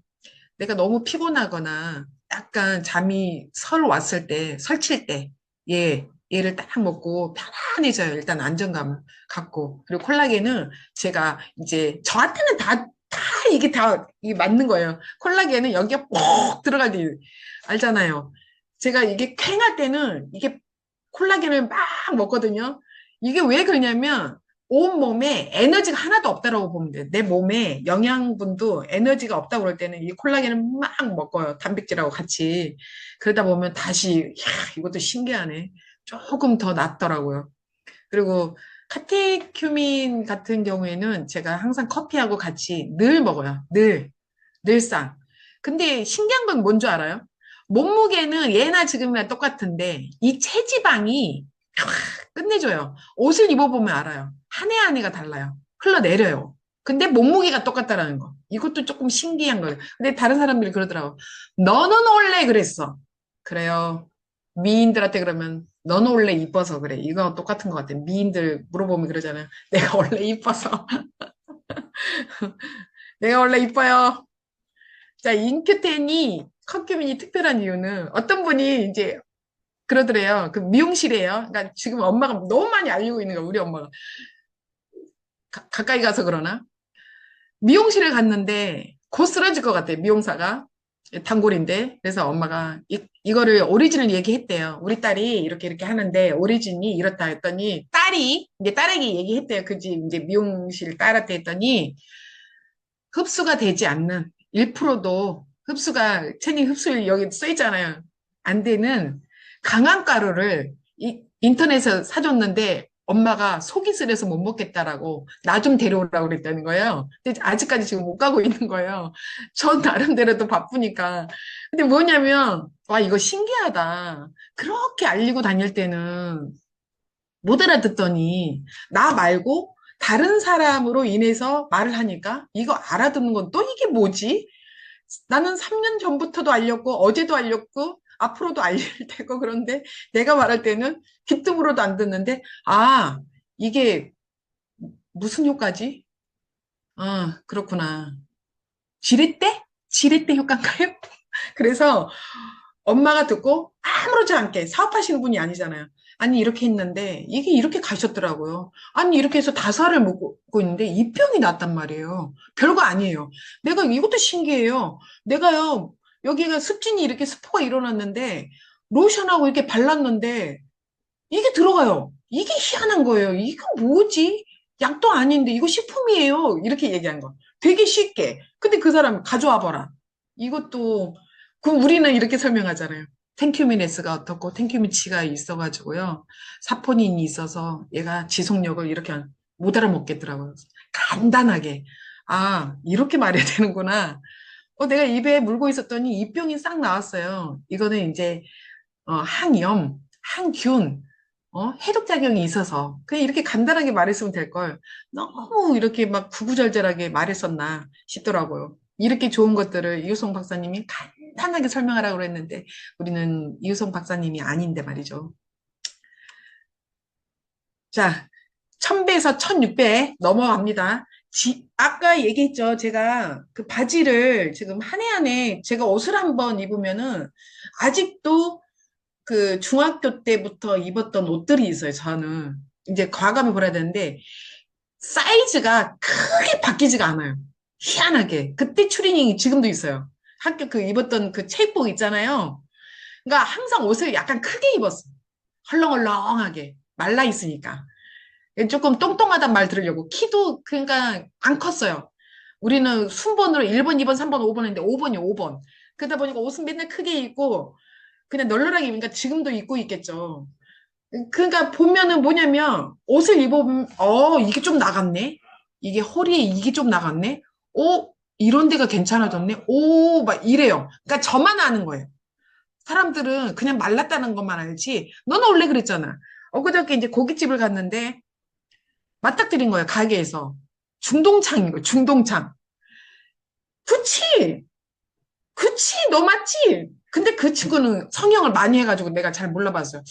내가 너무 피곤하거나 약간 잠이 왔을 때, 설칠 때, 얘를 딱 먹고 편안해져요. 일단 안정감을 갖고. 그리고 콜라겐은 제가 이제 저한테는 이게 맞는 거예요. 콜라겐은 여기에 꼭 들어갈 때, 알잖아요. 제가 이게 쾌할 때는 이게 콜라겐을 막 먹거든요. 이게 왜 그러냐면 온몸에 에너지가 하나도 없다라고 보면 돼요. 내 몸에 영양분도 에너지가 없다고 그럴 때는 이 콜라겐을 막 먹어요. 단백질하고 같이. 그러다 보면 다시, 야, 이것도 신기하네. 조금 더 낫더라고요. 그리고 카테큐민 같은 경우에는 제가 항상 커피하고 같이 늘 먹어요. 늘상. 근데 신기한 건 뭔 줄 알아요? 몸무게는 예나 지금이나 똑같은데 이 체지방이 끝내줘요. 옷을 입어보면 알아요. 한 해 한 해가 달라요. 흘러내려요. 근데 몸무게가 똑같다라는 거. 이것도 조금 신기한 거예요. 근데 다른 사람들이 그러더라고. 너는 원래 그랬어. 그래요. 미인들한테 그러면 너는 원래 이뻐서 그래. 이거 똑같은 것 같아. 미인들 물어보면 그러잖아요. 내가 원래 이뻐서. 내가 원래 이뻐요. 자, 인큐텐이 커큐민이 특별한 이유는 어떤 분이 이제 그러더래요. 그 미용실이에요. 그러니까 지금 엄마가 너무 많이 알리고 있는 거야, 우리 엄마가. 가까이 가서 그러나? 미용실에 갔는데 곧 쓰러질 것 같아, 미용사가. 단골인데. 그래서 엄마가 이거를 오리진을 얘기했대요. 우리 딸이 이렇게 이렇게 하는데 오리진이 이렇다 했더니 딸이, 이제 딸에게 얘기했대요. 그지, 이제 미용실 딸한테 했더니 흡수가 되지 않는 1%도 체닝 흡수율 여기 써 있잖아요. 안 되는 강한 가루를 인터넷에서 사줬는데 엄마가 속이 쓰려서 못 먹겠다라고 나 좀 데려오라고 그랬다는 거예요. 근데 아직까지 지금 못 가고 있는 거예요. 전 나름대로도 바쁘니까. 근데 뭐냐면 와 이거 신기하다. 그렇게 알리고 다닐 때는 못 알아듣더니 나 말고 다른 사람으로 인해서 말을 하니까 이거 알아듣는 건 또 이게 뭐지? 나는 3년 전부터도 알렸고 어제도 알렸고 앞으로도 알릴 테고 그런데 내가 말할 때는 귀등으로도 안 듣는데 아 이게 무슨 효과지? 아 그렇구나. 지렛대? 지렛대 효과인가요? 그래서 엄마가 듣고 아무렇지 않게 사업하시는 분이 아니잖아요. 아니, 이렇게 했는데 이게 이렇게 가셨더라고요. 아니, 이렇게 해서 다사를 먹고 있는데 이 병이 났단 말이에요. 별거 아니에요. 내가 이것도 신기해요. 내가요, 여기가 습진이 이렇게 스포가 일어났는데 로션하고 이렇게 발랐는데 이게 들어가요. 이게 희한한 거예요. 이거 뭐지? 약도 아닌데 이거 식품이에요. 이렇게 얘기한 거. 되게 쉽게. 근데 그 사람 가져와 봐라. 이것도 그럼 우리는 이렇게 설명하잖아요. 텐큐민S가 어떻고 텐큐민치가 있어가지고요. 사포닌이 있어서 얘가 지속력을 이렇게 못 알아먹겠더라고요. 간단하게. 아, 이렇게 말해야 되는구나. 내가 입에 물고 있었더니 입병이 싹 나왔어요. 이거는 이제 항염, 항균, 해독작용이 있어서 그냥 이렇게 간단하게 말했으면 될 걸 너무 이렇게 막 구구절절하게 말했었나 싶더라고요. 이렇게 좋은 것들을 이유성 박사님이 간단하게 설명하라고 그랬는데 우리는 이유성 박사님이 아닌데 말이죠. 자, 1000배에서 1600 넘어갑니다. 아까 얘기했죠. 제가 그 바지를 지금 한 해 한 해 제가 옷을 한번 입으면은 아직도 그 중학교 때부터 입었던 옷들이 있어요, 저는. 이제 과감히 버려야 되는데, 사이즈가 크게 바뀌지가 않아요. 희한하게. 그때 추리닝이 지금도 있어요. 학교 그 입었던 그 체육복 있잖아요. 그러니까 항상 옷을 약간 크게 입었어. 헐렁헐렁하게. 말라 있으니까. 조금 똥똥하단 말 들으려고. 키도 그러니까 안 컸어요. 우리는 순번으로 1번, 2번, 3번, 5번 했는데 5번이요, 5번. 그러다 보니까 옷은 맨날 크게 입고 그냥 널널하게 입으니까 지금도 입고 있겠죠. 그러니까 보면은 뭐냐면 옷을 입어보면 이게 좀 나갔네. 이게 허리에 이게 좀 나갔네. 이런 데가 괜찮아졌네. 막 이래요. 그러니까 저만 아는 거예요. 사람들은 그냥 말랐다는 것만 알지. 너는 원래 그랬잖아. 엊그저께 이제 고깃집을 갔는데 맞닥뜨린 거예요. 가게에서. 중동창인 거예요. 중동창. 그치? 그치, 너 맞지? 근데 그 친구는 성형을 많이 해가지고 내가 잘 몰라봤어요.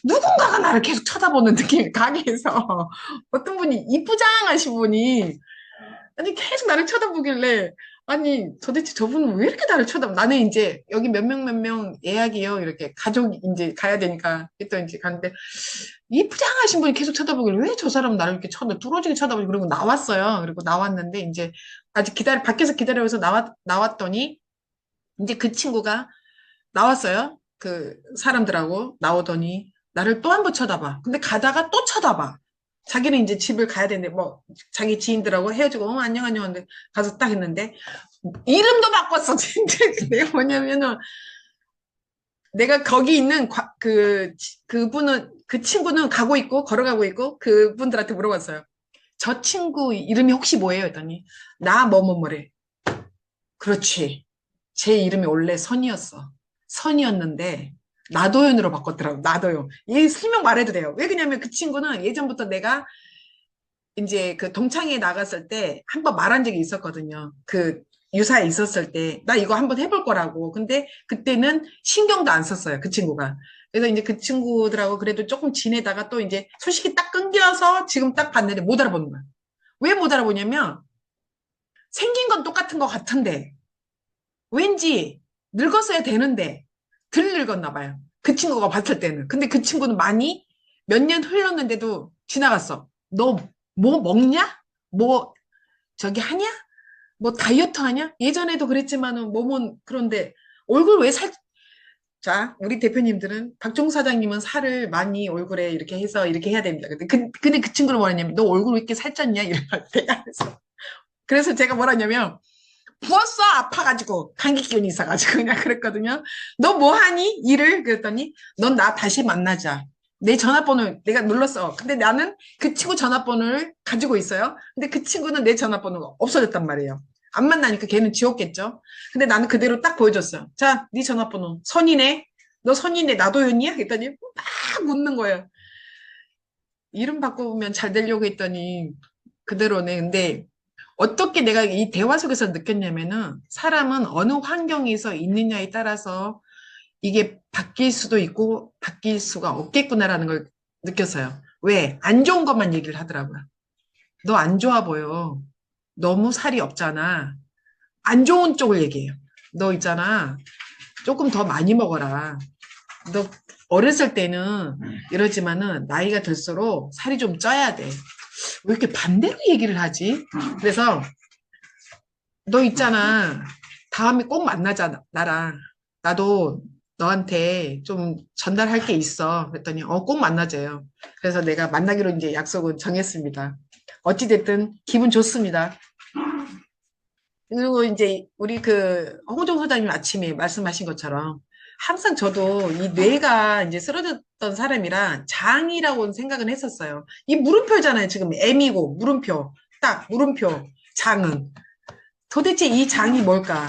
누군가가 나를 계속 쳐다보는 느낌, 가게에서. 어떤 분이, 이쁘장하신 분이, 아니, 계속 나를 쳐다보길래, 아니, 도대체 저분은 왜 이렇게 나를 쳐다봐? 나는 이제, 여기 몇 명 몇 명 예약이요. 이렇게 가족이 이제 가야 되니까. 또 이제 가는데, 이쁘장하신 분이 계속 쳐다보길래, 왜 저 사람 나를 이렇게 뚫어지게 쳐다보지? 그리고 나왔어요. 그리고 나왔는데, 이제, 아직 밖에서 기다려서 나왔더니, 이제 그 친구가 나왔어요. 그 사람들하고 나오더니 나를 또 한 번 쳐다봐. 근데 가다가 또 쳐다봐. 자기는 이제 집을 가야 되는데 뭐 자기 지인들하고 헤어지고 안녕 안녕 하는데 가서 딱 했는데 이름도 바꿨어. 진짜 내가 뭐냐면은 내가 거기 있는 그분은 그 친구는 가고 있고 걸어가고 있고 그분들한테 물어봤어요. 저 친구 이름이 혹시 뭐예요? 했더니 나 뭐뭐뭐래. 그렇지. 제 이름이 원래 선이었어. 선이었는데 나도연으로 바꿨더라고. 나도연. 이 설명 말해도 돼요. 왜 그러냐면 그 친구는 예전부터 내가 이제 그 동창회 나갔을 때 한 번 말한 적이 있었거든요. 그 유사에 있었을 때 나 이거 한번 해볼 거라고. 근데 그때는 신경도 안 썼어요. 그 친구가. 그래서 이제 그 친구들하고 그래도 조금 지내다가 또 이제 소식이 딱 끊겨서 지금 딱 봤는데 못 알아보는 거야. 왜 못 알아보냐면 생긴 건 똑같은 것 같은데 왠지 늙었어야 되는데 덜 늙었나 봐요. 그 친구가 봤을 때는. 근데 그 친구는 많이 몇 년 흘렀는데도 지나갔어. 너 뭐 먹냐? 뭐 저기 하냐? 뭐 다이어트 하냐? 예전에도 그랬지만은 몸은 그런데 얼굴 왜 자, 우리 대표님들은 박종 사장님은 살을 많이 얼굴에 이렇게 해서 이렇게 해야 됩니다. 근데 그 친구는 뭐라냐면 너 얼굴 왜 이렇게 살쪘냐? 이러면 내가 그래서 제가 뭐라냐면 부었어 아파가지고 감기 기운이 있어가지고 그냥 그랬거든요. 너 뭐 하니? 일을? 그랬더니 넌 나 다시 만나자. 내 전화번호 내가 눌렀어. 근데 나는 그 친구 전화번호를 가지고 있어요. 근데 그 친구는 내 전화번호가 없어졌단 말이에요. 안 만나니까 걔는 지웠겠죠. 근데 나는 그대로 딱 보여줬어요. 자, 네 전화번호 선이네. 너 선이네 나도연이야? 그랬더니 막 묻는 거예요. 이름 바꿔보면 잘 되려고 했더니 그대로네. 근데 어떻게 내가 이 대화 속에서 느꼈냐면은 사람은 어느 환경에서 있느냐에 따라서 이게 바뀔 수도 있고 바뀔 수가 없겠구나라는 걸 느꼈어요. 왜? 안 좋은 것만 얘기를 하더라고요. 너 안 좋아 보여. 너무 살이 없잖아. 안 좋은 쪽을 얘기해요. 너 있잖아. 조금 더 많이 먹어라. 너 어렸을 때는 이러지만은 나이가 들수록 살이 좀 쪄야 돼. 왜 이렇게 반대로 얘기를 하지? 그래서 너 있잖아. 다음에 꼭 만나자, 나랑. 나도 너한테 좀 전달할 게 있어. 그랬더니, 꼭 만나자요. 그래서 내가 만나기로 이제 약속은 정했습니다. 어찌됐든 기분 좋습니다. 그리고 이제 우리 그 홍정 소장님 아침에 말씀하신 것처럼 항상 저도 이 뇌가 이제 쓰러졌던 사람이라 장이라고 생각은 했었어요. 이 물음표잖아요. 지금 M이고 물음표. 딱 물음표. 장은. 도대체 이 장이 뭘까?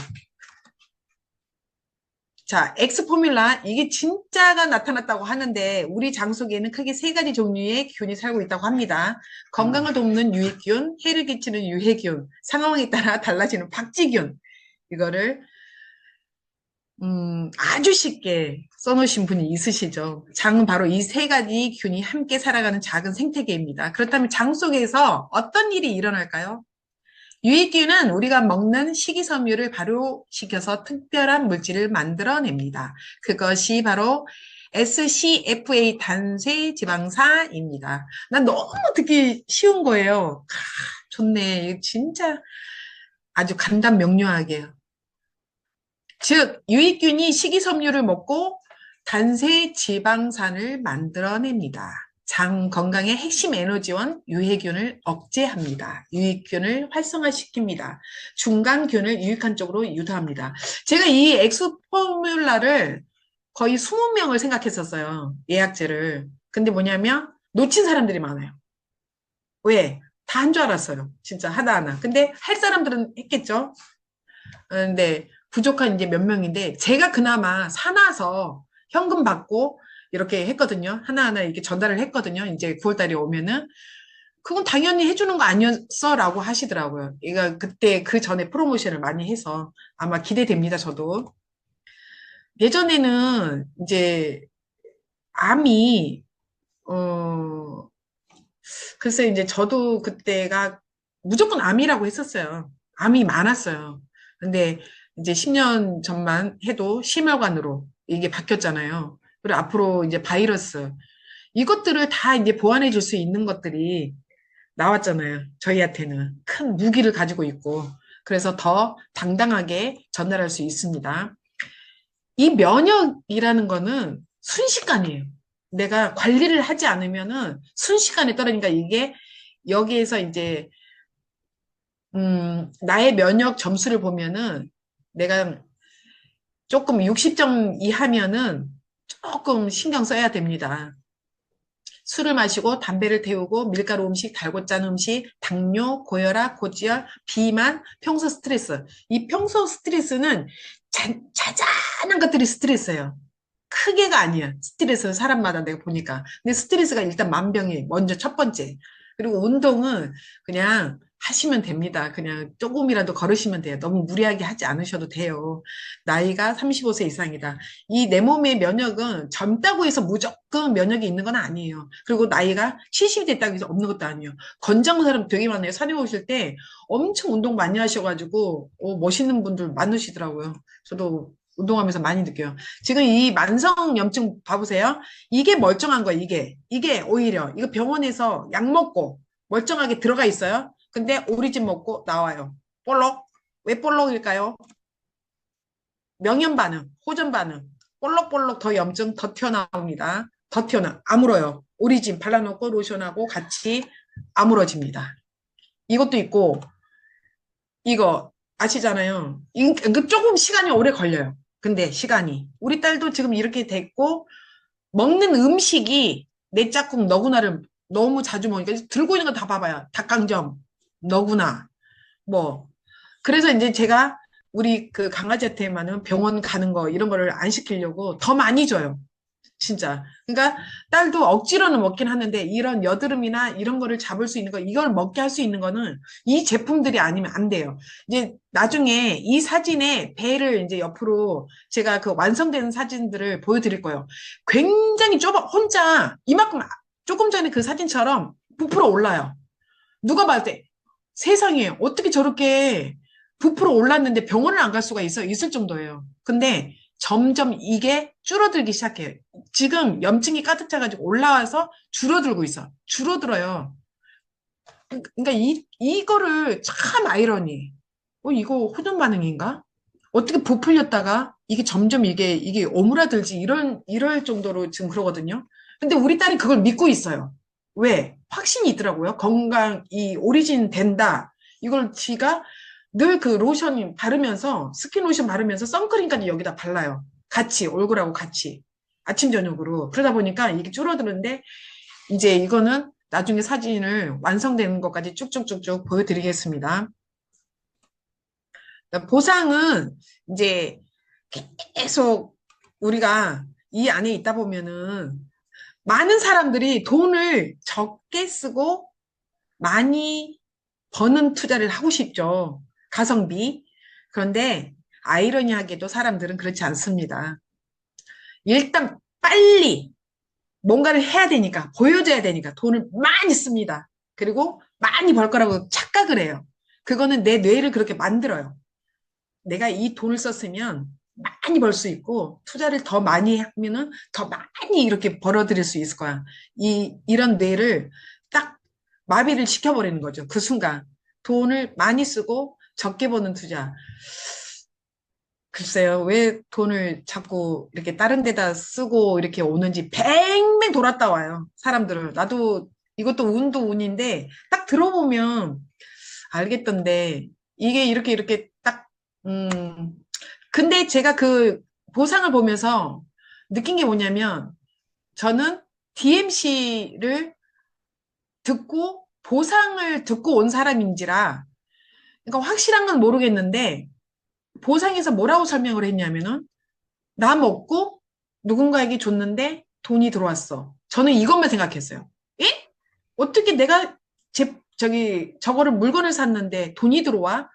자, X 포뮬라, 이게 진짜가 나타났다고 하는데, 우리 장 속에는 크게 세 가지 종류의 균이 살고 있다고 합니다. 건강을 돕는 유익균, 해를 끼치는 유해균, 상황에 따라 달라지는 박쥐균. 이거를, 아주 쉽게 써놓으신 분이 있으시죠. 장은 바로 이 세 가지 균이 함께 살아가는 작은 생태계입니다. 그렇다면 장 속에서 어떤 일이 일어날까요? 유익균은 우리가 먹는 식이섬유를 발효시켜서 특별한 물질을 만들어냅니다. 그것이 바로 SCFA 단쇄 지방사입니다. 난 너무 듣기 쉬운 거예요. 좋네. 이거 진짜 아주 간단 명료하게. 즉, 유익균이 식이섬유를 먹고 단세 지방산을 만들어냅니다. 장 건강의 핵심 에너지원 유해균을 억제합니다. 유익균을 활성화시킵니다. 중간균을 유익한 쪽으로 유도합니다. 제가 이 엑스 포뮬라를 거의 20명을 생각했었어요. 예약제를. 근데 뭐냐면 놓친 사람들이 많아요. 왜? 다 한 줄 알았어요. 진짜 하나하나. 근데 할 사람들은 했겠죠. 근데 부족한 이제 몇 명인데 제가 그나마 사놔서 현금 받고 이렇게 했거든요. 하나하나 이렇게 전달을 했거든요. 이제 9월 달에 오면은 그건 당연히 해주는 거 아니었어라고 하시더라고요. 그러니까 그때 그 전에 프로모션을 많이 해서 아마 기대됩니다. 저도 예전에는 이제 암이 어 글쎄 이제 저도 그때가 무조건 암이라고 했었어요. 암이 많았어요. 근데 이제 10년 전만 해도 심혈관으로 이게 바뀌었잖아요. 그리고 앞으로 이제 바이러스 이것들을 다 이제 보완해 줄 수 있는 것들이 나왔잖아요. 저희한테는 큰 무기를 가지고 있고 그래서 더 당당하게 전달할 수 있습니다. 이 면역이라는 거는 순식간이에요. 내가 관리를 하지 않으면은 순식간에 떨어지니까 이게 여기에서 이제 나의 면역 점수를 보면은 내가 조금 60점 이하면은 조금 신경 써야 됩니다. 술을 마시고 담배를 태우고 밀가루 음식, 달고 짠 음식, 당뇨, 고혈압, 고지혈, 비만, 평소 스트레스. 이 평소 스트레스는 자잘한 것들이 스트레스예요. 크게가 아니야. 스트레스는 사람마다 내가 보니까. 근데 스트레스가 일단 만병이 먼저 첫 번째. 그리고 운동은 그냥 하시면 됩니다. 그냥 조금이라도 걸으시면 돼요. 너무 무리하게 하지 않으셔도 돼요. 나이가 35세 이상이다. 이 내 몸의 면역은 젊다고 해서 무조건 면역이 있는 건 아니에요. 그리고 나이가 70이 됐다고 해서 없는 것도 아니에요. 건장한 사람 되게 많아요. 산에 오실 때 엄청 운동 많이 하셔가지고 멋있는 분들 많으시더라고요. 저도 운동하면서 많이 느껴요. 지금 이 만성염증 봐보세요. 이게 멀쩡한 거예요, 이게. 이게 오히려, 이거 병원에서 약 먹고 멀쩡하게 들어가 있어요. 근데 오리진 먹고 나와요. 볼록. 왜 볼록일까요? 명현 반응, 호전 반응. 볼록볼록 더 염증 더 튀어나옵니다. 더 튀어나, 아물어요. 오리진 발라놓고 로션하고 같이 아물어집니다. 이것도 있고, 이거 아시잖아요. 이거 조금 시간이 오래 걸려요. 근데 시간이. 우리 딸도 지금 이렇게 됐고, 먹는 음식이 내 짝꿍 너구나를 너무 자주 먹으니까 들고 있는 거 다 봐봐요. 닭강정, 너구나, 뭐. 그래서 이제 제가 우리 그 강아지한테만은 병원 가는 거 이런 거를 안 시키려고 더 많이 줘요. 진짜. 그러니까 딸도 억지로는 먹긴 하는데 이런 여드름이나 이런 거를 잡을 수 있는 거, 이걸 먹게 할 수 있는 거는 이 제품들이 아니면 안 돼요. 이제 나중에 이 사진에 배를 이제 옆으로 제가 그 완성된 사진들을 보여드릴 거예요. 굉장히 좁아. 혼자 이만큼 조금 전에 그 사진처럼 부풀어 올라요. 누가 봤을 때 세상에 어떻게 저렇게 부풀어 올랐는데 병원을 안 갈 수가 있을 정도예요. 근데 점점 이게 줄어들기 시작해요. 지금 염증이 가득 차가지고 올라와서 줄어들고 있어. 줄어들어요. 그러니까 이거를 참 아이러니. 이거 호전 반응인가? 어떻게 부풀렸다가 이게 점점 이게 오므라들지 이럴 정도로 지금 그러거든요. 근데 우리 딸이 그걸 믿고 있어요. 왜? 확신이 있더라고요. 이 오리진 된다. 이걸 지가 늘 그 로션 바르면서, 스킨 로션 바르면서 선크림까지 여기다 발라요. 같이, 얼굴하고 같이. 아침, 저녁으로. 그러다 보니까 이게 줄어드는데, 이제 이거는 나중에 사진을 완성되는 것까지 쭉쭉쭉쭉 보여드리겠습니다. 보상은 이제 계속 우리가 이 안에 있다 보면은 많은 사람들이 돈을 적게 쓰고 많이 버는 투자를 하고 싶죠. 가성비. 그런데 아이러니하게도 사람들은 그렇지 않습니다. 일단 빨리 뭔가를 해야 되니까, 보여줘야 되니까 돈을 많이 씁니다. 그리고 많이 벌 거라고 착각을 해요. 그거는 내 뇌를 그렇게 만들어요. 내가 이 돈을 썼으면 많이 벌 수 있고, 투자를 더 많이 하면은 더 많이 이렇게 벌어들일 수 있을 거야. 이런 뇌를 딱 마비를 시켜버리는 거죠. 그 순간. 돈을 많이 쓰고 적게 버는 투자. 글쎄요, 왜 돈을 자꾸 이렇게 다른 데다 쓰고 이렇게 오는지 뱅뱅 돌았다 와요. 사람들을. 나도 이것도 운도 운인데 딱 들어보면 알겠던데 이게 이렇게 딱, 근데 제가 그 보상을 보면서 느낀 게 뭐냐면 저는 DMC를 듣고 보상을 듣고 온 사람인지라 그러니까 확실한 건 모르겠는데 보상에서 뭐라고 설명을 했냐면은 나 먹고 누군가에게 줬는데 돈이 들어왔어. 저는 이것만 생각했어요. 예? 어떻게 내가 저거를 물건을 샀는데 돈이 들어와?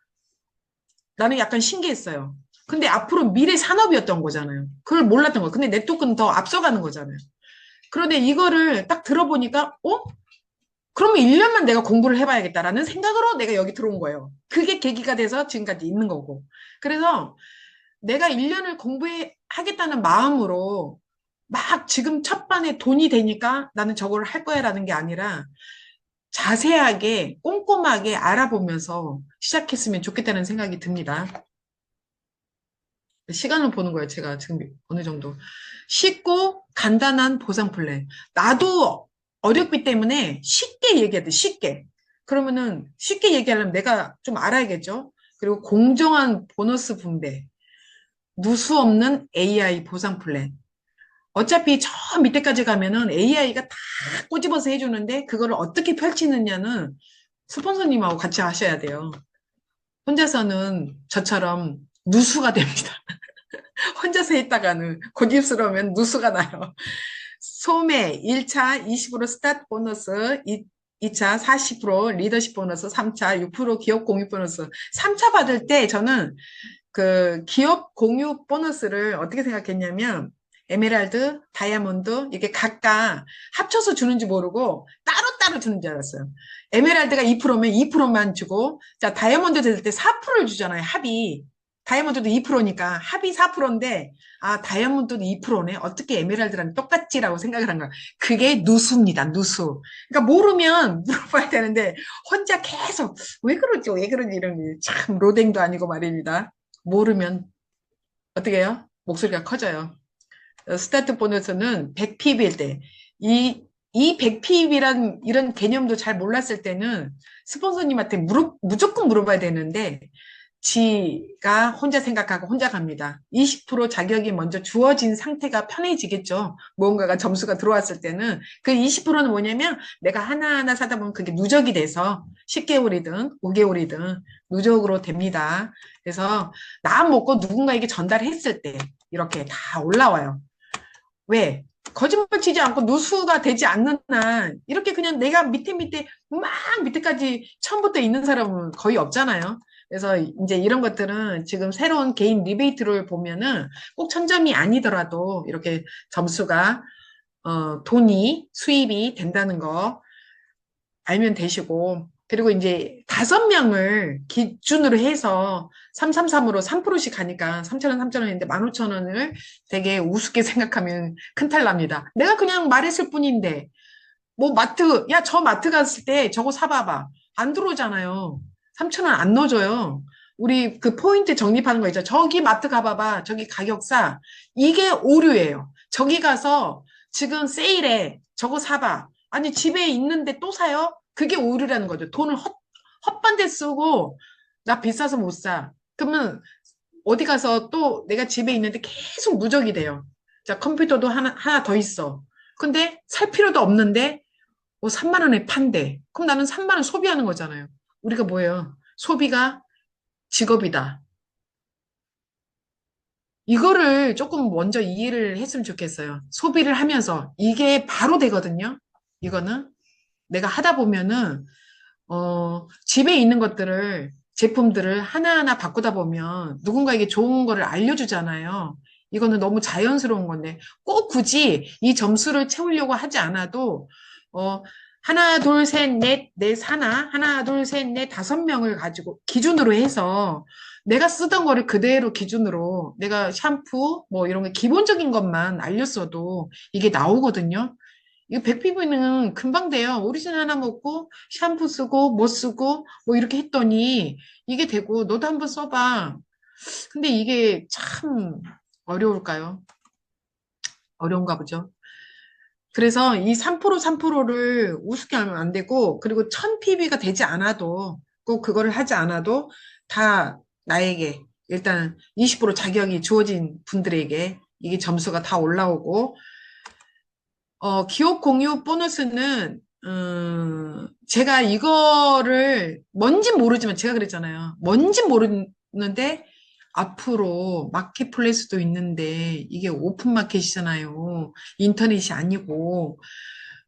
나는 약간 신기했어요. 근데 앞으로 미래 산업이었던 거잖아요. 그걸 몰랐던 거예요. 근데 네트워크는 더 앞서가는 거잖아요. 그런데 이거를 딱 들어보니까, 그러면 1년만 내가 공부를 해봐야겠다라는 생각으로 내가 여기 들어온 거예요. 그게 계기가 돼서 지금까지 있는 거고. 그래서 내가 1년을 공부하겠다는 마음으로 막 지금 첫 반에 돈이 되니까 나는 저걸 할 거야라는 게 아니라 자세하게 꼼꼼하게 알아보면서 시작했으면 좋겠다는 생각이 듭니다. 시간을 보는 거예요. 제가 지금 어느 정도. 쉽고 간단한 보상 플랜. 나도 어렵기 때문에 쉽게 얘기해야 돼. 쉽게. 그러면은 쉽게 얘기하려면 내가 좀 알아야겠죠. 그리고 공정한 보너스 분배. 누수 없는 AI 보상 플랜. 어차피 저 밑에까지 가면은 AI가 다 꼬집어서 해주는데 그거를 어떻게 펼치느냐는 스폰서님하고 같이 하셔야 돼요. 혼자서는 저처럼 누수가 됩니다. 혼자서 했다가는 고집스러우면 누수가 나요. 소매 1차 20% 스타트 보너스, 2차 40% 리더십 보너스, 3차 6% 기업 공유 보너스. 3차 받을 때 저는 그 기업 공유 보너스를 어떻게 생각했냐면 에메랄드, 다이아몬드 이게 각각 합쳐서 주는지 모르고 따로따로 주는 줄 알았어요. 에메랄드가 2%면 2%만 주고 자 다이아몬드 됐을 때 4%를 주잖아요. 합이. 다이아몬드도 2%니까 합이 4%인데 아 다이아몬드도 2%네. 어떻게 에메랄드랑 똑같지라고 생각을 한 거야. 그게 누수입니다. 누수. 그러니까 모르면 물어봐야 되는데 혼자 계속 왜 그러지? 왜 그러지? 이런 게 참 로댕도 아니고 말입니다. 모르면 어떻게 해요? 목소리가 커져요. 스타트 보너스는 100pb일 때, 이 100pb란 이런 개념도 잘 몰랐을 때는 스폰서님한테 무조건 물어봐야 되는데, 지가 혼자 생각하고 혼자 갑니다. 20% 자격이 먼저 주어진 상태가 편해지겠죠. 무언가가 점수가 들어왔을 때는 그 20%는 뭐냐면 내가 하나하나 사다 보면 그게 누적이 돼서 10개월이든 5개월이든 누적으로 됩니다. 그래서 나 먹고 누군가에게 전달했을 때 이렇게 다 올라와요. 왜? 거짓말 치지 않고 누수가 되지 않는 한 이렇게 그냥 내가 밑에 막 밑에까지 처음부터 있는 사람은 거의 없잖아요. 그래서 이제 이런 것들은 지금 새로운 개인 리베이트를 보면은 꼭 천점이 아니더라도 이렇게 점수가 돈이 수입이 된다는 거 알면 되시고 그리고 이제 5명을 기준으로 해서 333으로 3%씩 하니까 3,000원, 3,000원인데 15,000원을 되게 우습게 생각하면 큰탈 납니다. 내가 그냥 말했을 뿐인데 뭐 마트, 야, 저 마트 갔을 때 저거 사봐봐. 안 들어오잖아요. 3,000원 안 넣어줘요. 우리 그 포인트 적립하는 거 있죠. 저기 마트 가봐봐. 저기 가격사. 이게 오류예요. 저기 가서 지금 세일해. 저거 사봐. 아니, 집에 있는데 또 사요? 그게 오류라는 거죠. 돈을 헛반대 쓰고, 나 비싸서 못 사. 그러면 어디 가서 또 내가 집에 있는데 계속 누적이 돼요. 자, 컴퓨터도 하나 더 있어. 근데 살 필요도 없는데, 3만 원에 판대. 그럼 나는 3만 원 소비하는 거잖아요. 우리가 뭐예요? 소비가 직업이다. 이거를 조금 먼저 이해를 했으면 좋겠어요. 소비를 하면서 이게 바로 되거든요. 이거는 내가 하다 보면은 집에 있는 것들을 제품들을 하나하나 바꾸다 보면 누군가에게 좋은 거를 알려주잖아요. 이거는 너무 자연스러운 건데 꼭 굳이 이 점수를 채우려고 하지 않아도 어, 하나, 둘, 셋, 넷, 넷, 하나, 둘, 셋, 넷, 5명을 가지고 기준으로 해서 내가 쓰던 거를 그대로 기준으로 내가 샴푸 뭐 이런 거 기본적인 것만 알렸어도 이게 나오거든요. 이거 백피부는 금방 돼요. 오리진 하나 먹고 샴푸 쓰고 뭐 쓰고 뭐 이렇게 했더니 이게 되고 너도 한번 써봐. 근데 이게 참 어려울까요? 어려운가 보죠. 그래서 이 3%를 우습게 하면 안 되고 그리고 1000pb가 되지 않아도 꼭 그거를 하지 않아도 다 나에게 일단 20% 자격이 주어진 분들에게 이게 점수가 다 올라오고 기업 공유 보너스는, 제가 이거를, 뭔진 모르지만, 제가 그랬잖아요. 뭔진 모르는데, 앞으로 마켓플레이스도 있는데, 이게 오픈 마켓이잖아요. 인터넷이 아니고,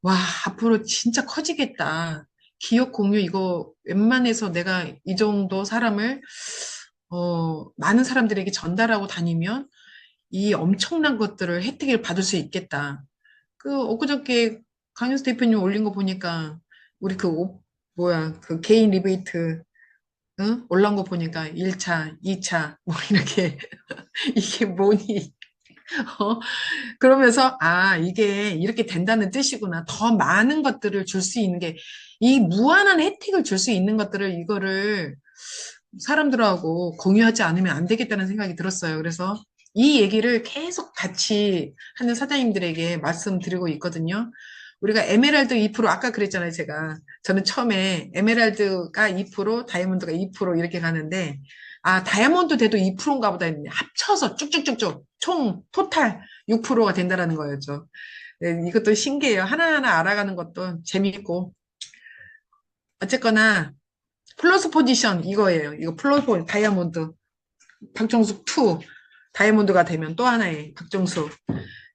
와, 앞으로 진짜 커지겠다. 기업 공유 이거 웬만해서 내가 이 정도 사람을, 많은 사람들에게 전달하고 다니면, 이 엄청난 것들을 혜택을 받을 수 있겠다. 엊그저께 강현수 대표님 올린 거 보니까, 우리 뭐야, 그 개인 리베이트, 응? 올라온 거 보니까 1차, 2차, 뭐 이렇게, 이게 뭐니? 어? 그러면서, 아, 이게 이렇게 된다는 뜻이구나. 더 많은 것들을 줄 수 있는 게, 이 무한한 혜택을 줄 수 있는 것들을, 이거를 사람들하고 공유하지 않으면 안 되겠다는 생각이 들었어요. 그래서 이 얘기를 계속 같이 하는 사장님들에게 말씀드리고 있거든요. 우리가 에메랄드 2% 아까 그랬잖아요, 제가. 저는 처음에 에메랄드가 2%, 다이아몬드가 2% 이렇게 가는데 아, 다이아몬드 돼도 2%인가 보다 했는데 합쳐서 쭉쭉쭉쭉 총 토탈 6%가 된다라는 거였죠. 네, 이것도 신기해요. 하나하나 알아가는 것도 재밌고. 어쨌거나 플러스 포지션 이거예요. 이거 플러스 포지션 다이아몬드. 박정숙 2 다이아몬드가 되면 또 하나의 박정숙.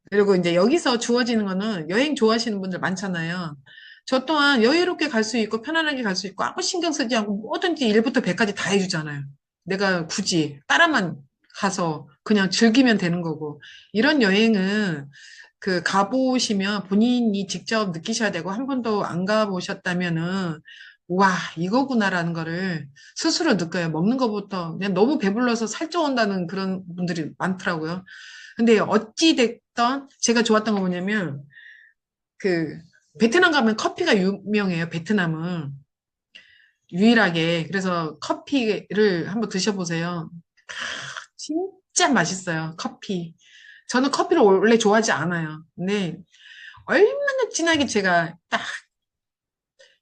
그리고 이제 여기서 주어지는 거는 여행 좋아하시는 분들 많잖아요. 저 또한 여유롭게 갈 수 있고 편안하게 갈 수 있고 아무 신경 쓰지 않고 뭐든지 1부터 100까지 다 해주잖아요. 내가 굳이 따라만 가서 그냥 즐기면 되는 거고. 이런 여행은 그 가보시면 본인이 직접 느끼셔야 되고 한 번도 안 가보셨다면은 와, 이거구나라는 거를 스스로 느껴요. 먹는 것부터 그냥 너무 배불러서 살쪄온다는 그런 분들이 많더라고요. 근데 어찌 됐던 제가 좋았던 거 뭐냐면 그 베트남 가면 커피가 유명해요. 베트남은 유일하게. 그래서 커피를 한번 드셔보세요. 진짜 맛있어요. 커피. 저는 커피를 원래 좋아하지 않아요. 근데 얼마나 진하게 제가 딱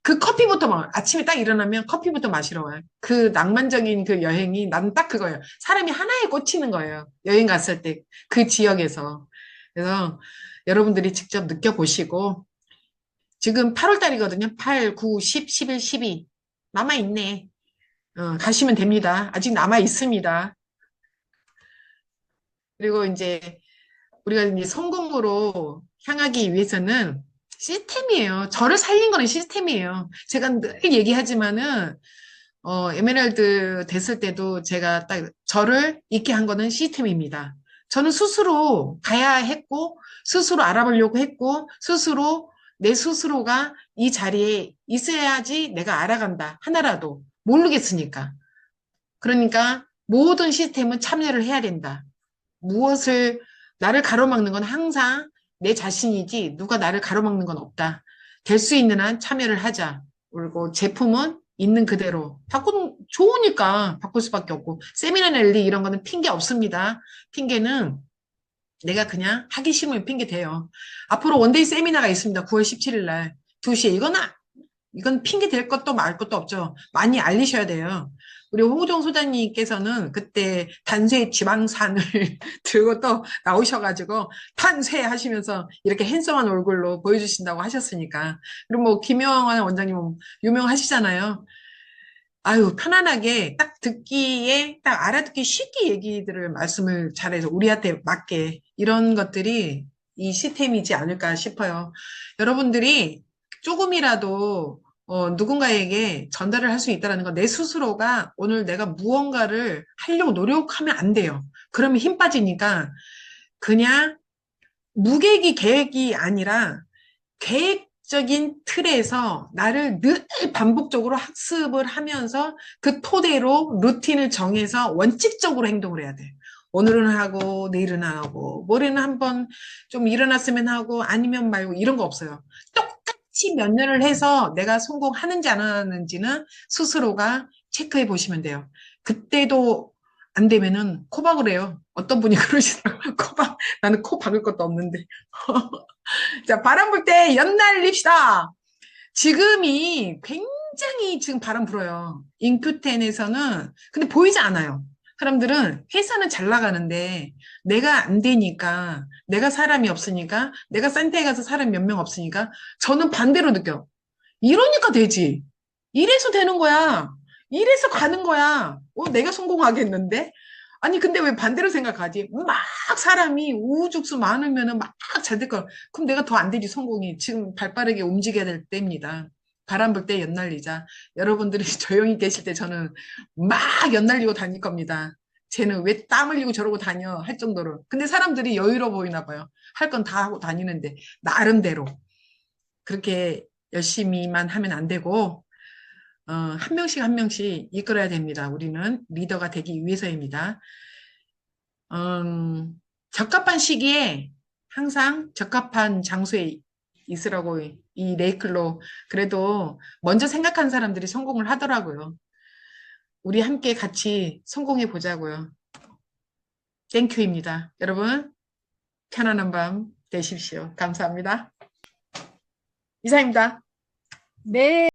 그 커피부터 아침에 딱 일어나면 커피부터 마시러 와요. 그 낭만적인 그 여행이 난 딱 그거예요. 사람이 하나에 꽂히는 거예요. 여행 갔을 때 그 지역에서. 그래서 여러분들이 직접 느껴보시고 지금 8월 달이거든요. 8, 9, 10, 11, 12 남아있네. 가시면 됩니다. 아직 남아있습니다. 그리고 이제 우리가 이제 성공으로 향하기 위해서는 시스템이에요. 저를 살린 거는 시스템이에요. 제가 늘 얘기하지만은 에메랄드 됐을 때도 제가 딱 저를 있게 한 거는 시스템입니다. 저는 스스로 가야 했고, 스스로 알아보려고 했고, 스스로, 내 스스로가 이 자리에 있어야지 내가 알아간다. 하나라도. 모르겠으니까. 그러니까 모든 시스템은 참여를 해야 된다. 무엇을, 나를 가로막는 건 항상 내 자신이지 누가 나를 가로막는 건 없다. 될 수 있는 한 참여를 하자. 그리고 제품은 있는 그대로. 바꾸는, 좋으니까 바꿀 수밖에 없고. 세미나 랠리 이런 거는 핑계 없습니다. 핑계는 내가 그냥 하기 싫으면 핑계 대요. 앞으로 원데이 세미나가 있습니다. 9월 17일 날. 2시에. 이건 핑계 될 것도 말 것도 없죠. 많이 알리셔야 돼요. 우리 홍우정 소장님께서는 그때 탄쇄 지방산을 들고 또 나오셔가지고 탄쇄 하시면서 이렇게 핸섬한 얼굴로 보여주신다고 하셨으니까. 그리고 뭐 김영환 원장님은 유명하시잖아요. 아유, 편안하게 딱 듣기에 딱 알아듣기 쉽게 얘기들을 말씀을 잘해서 우리한테 맞게 이런 것들이 이 시스템이지 않을까 싶어요. 여러분들이 조금이라도 누군가에게 전달을 할 수 있다는 건 내 스스로가 오늘 내가 무언가를 하려고 노력하면 안 돼요. 그러면 힘 빠지니까 그냥 무계획이 계획이 아니라 계획적인 틀에서 나를 늘 반복적으로 학습을 하면서 그 토대로 루틴을 정해서 원칙적으로 행동을 해야 돼. 오늘은 하고, 내일은 안 하고, 모레는 한번 좀 일어났으면 하고, 아니면 말고, 이런 거 없어요. 똑같이 몇 년을 해서 내가 성공하는지 안 하는지는 스스로가 체크해 보시면 돼요. 그때도 안 되면은 코박을 해요. 어떤 분이 그러시더라고요. 코박. 나는 코 박을 것도 없는데. 자, 바람 불 때 연날립시다. 지금이 굉장히 지금 바람 불어요. 인큐텐에서는. 근데 보이지 않아요. 사람들은 회사는 잘 나가는데 내가 안 되니까, 내가 사람이 없으니까, 내가 센터에 가서 사람 몇 명 없으니까 저는 반대로 느껴요. 이러니까 되지. 이래서 되는 거야. 이래서 가는 거야. 내가 성공하겠는데? 아니, 근데 왜 반대로 생각하지? 막 사람이 우후죽순 많으면은 막 잘 될 거. 그럼 내가 더 안 되지, 성공이. 지금 발 빠르게 움직여야 될 때입니다. 바람 불 때 연날리자. 여러분들이 조용히 계실 때 저는 막 연날리고 다닐 겁니다. 쟤는 왜 땀 흘리고 저러고 다녀? 할 정도로. 근데 사람들이 여유로워 보이나 봐요. 할 건 다 하고 다니는데, 나름대로. 그렇게 열심히만 하면 안 되고, 한 명씩 한 명씩 이끌어야 됩니다. 우리는 리더가 되기 위해서입니다. 적합한 시기에 항상 적합한 장소에 있으라고 이 레이클로 그래도 먼저 생각한 사람들이 성공을 하더라고요. 우리 함께 같이 성공해 보자고요. 땡큐입니다. 여러분, 편안한 밤 되십시오. 감사합니다. 이상입니다. 네.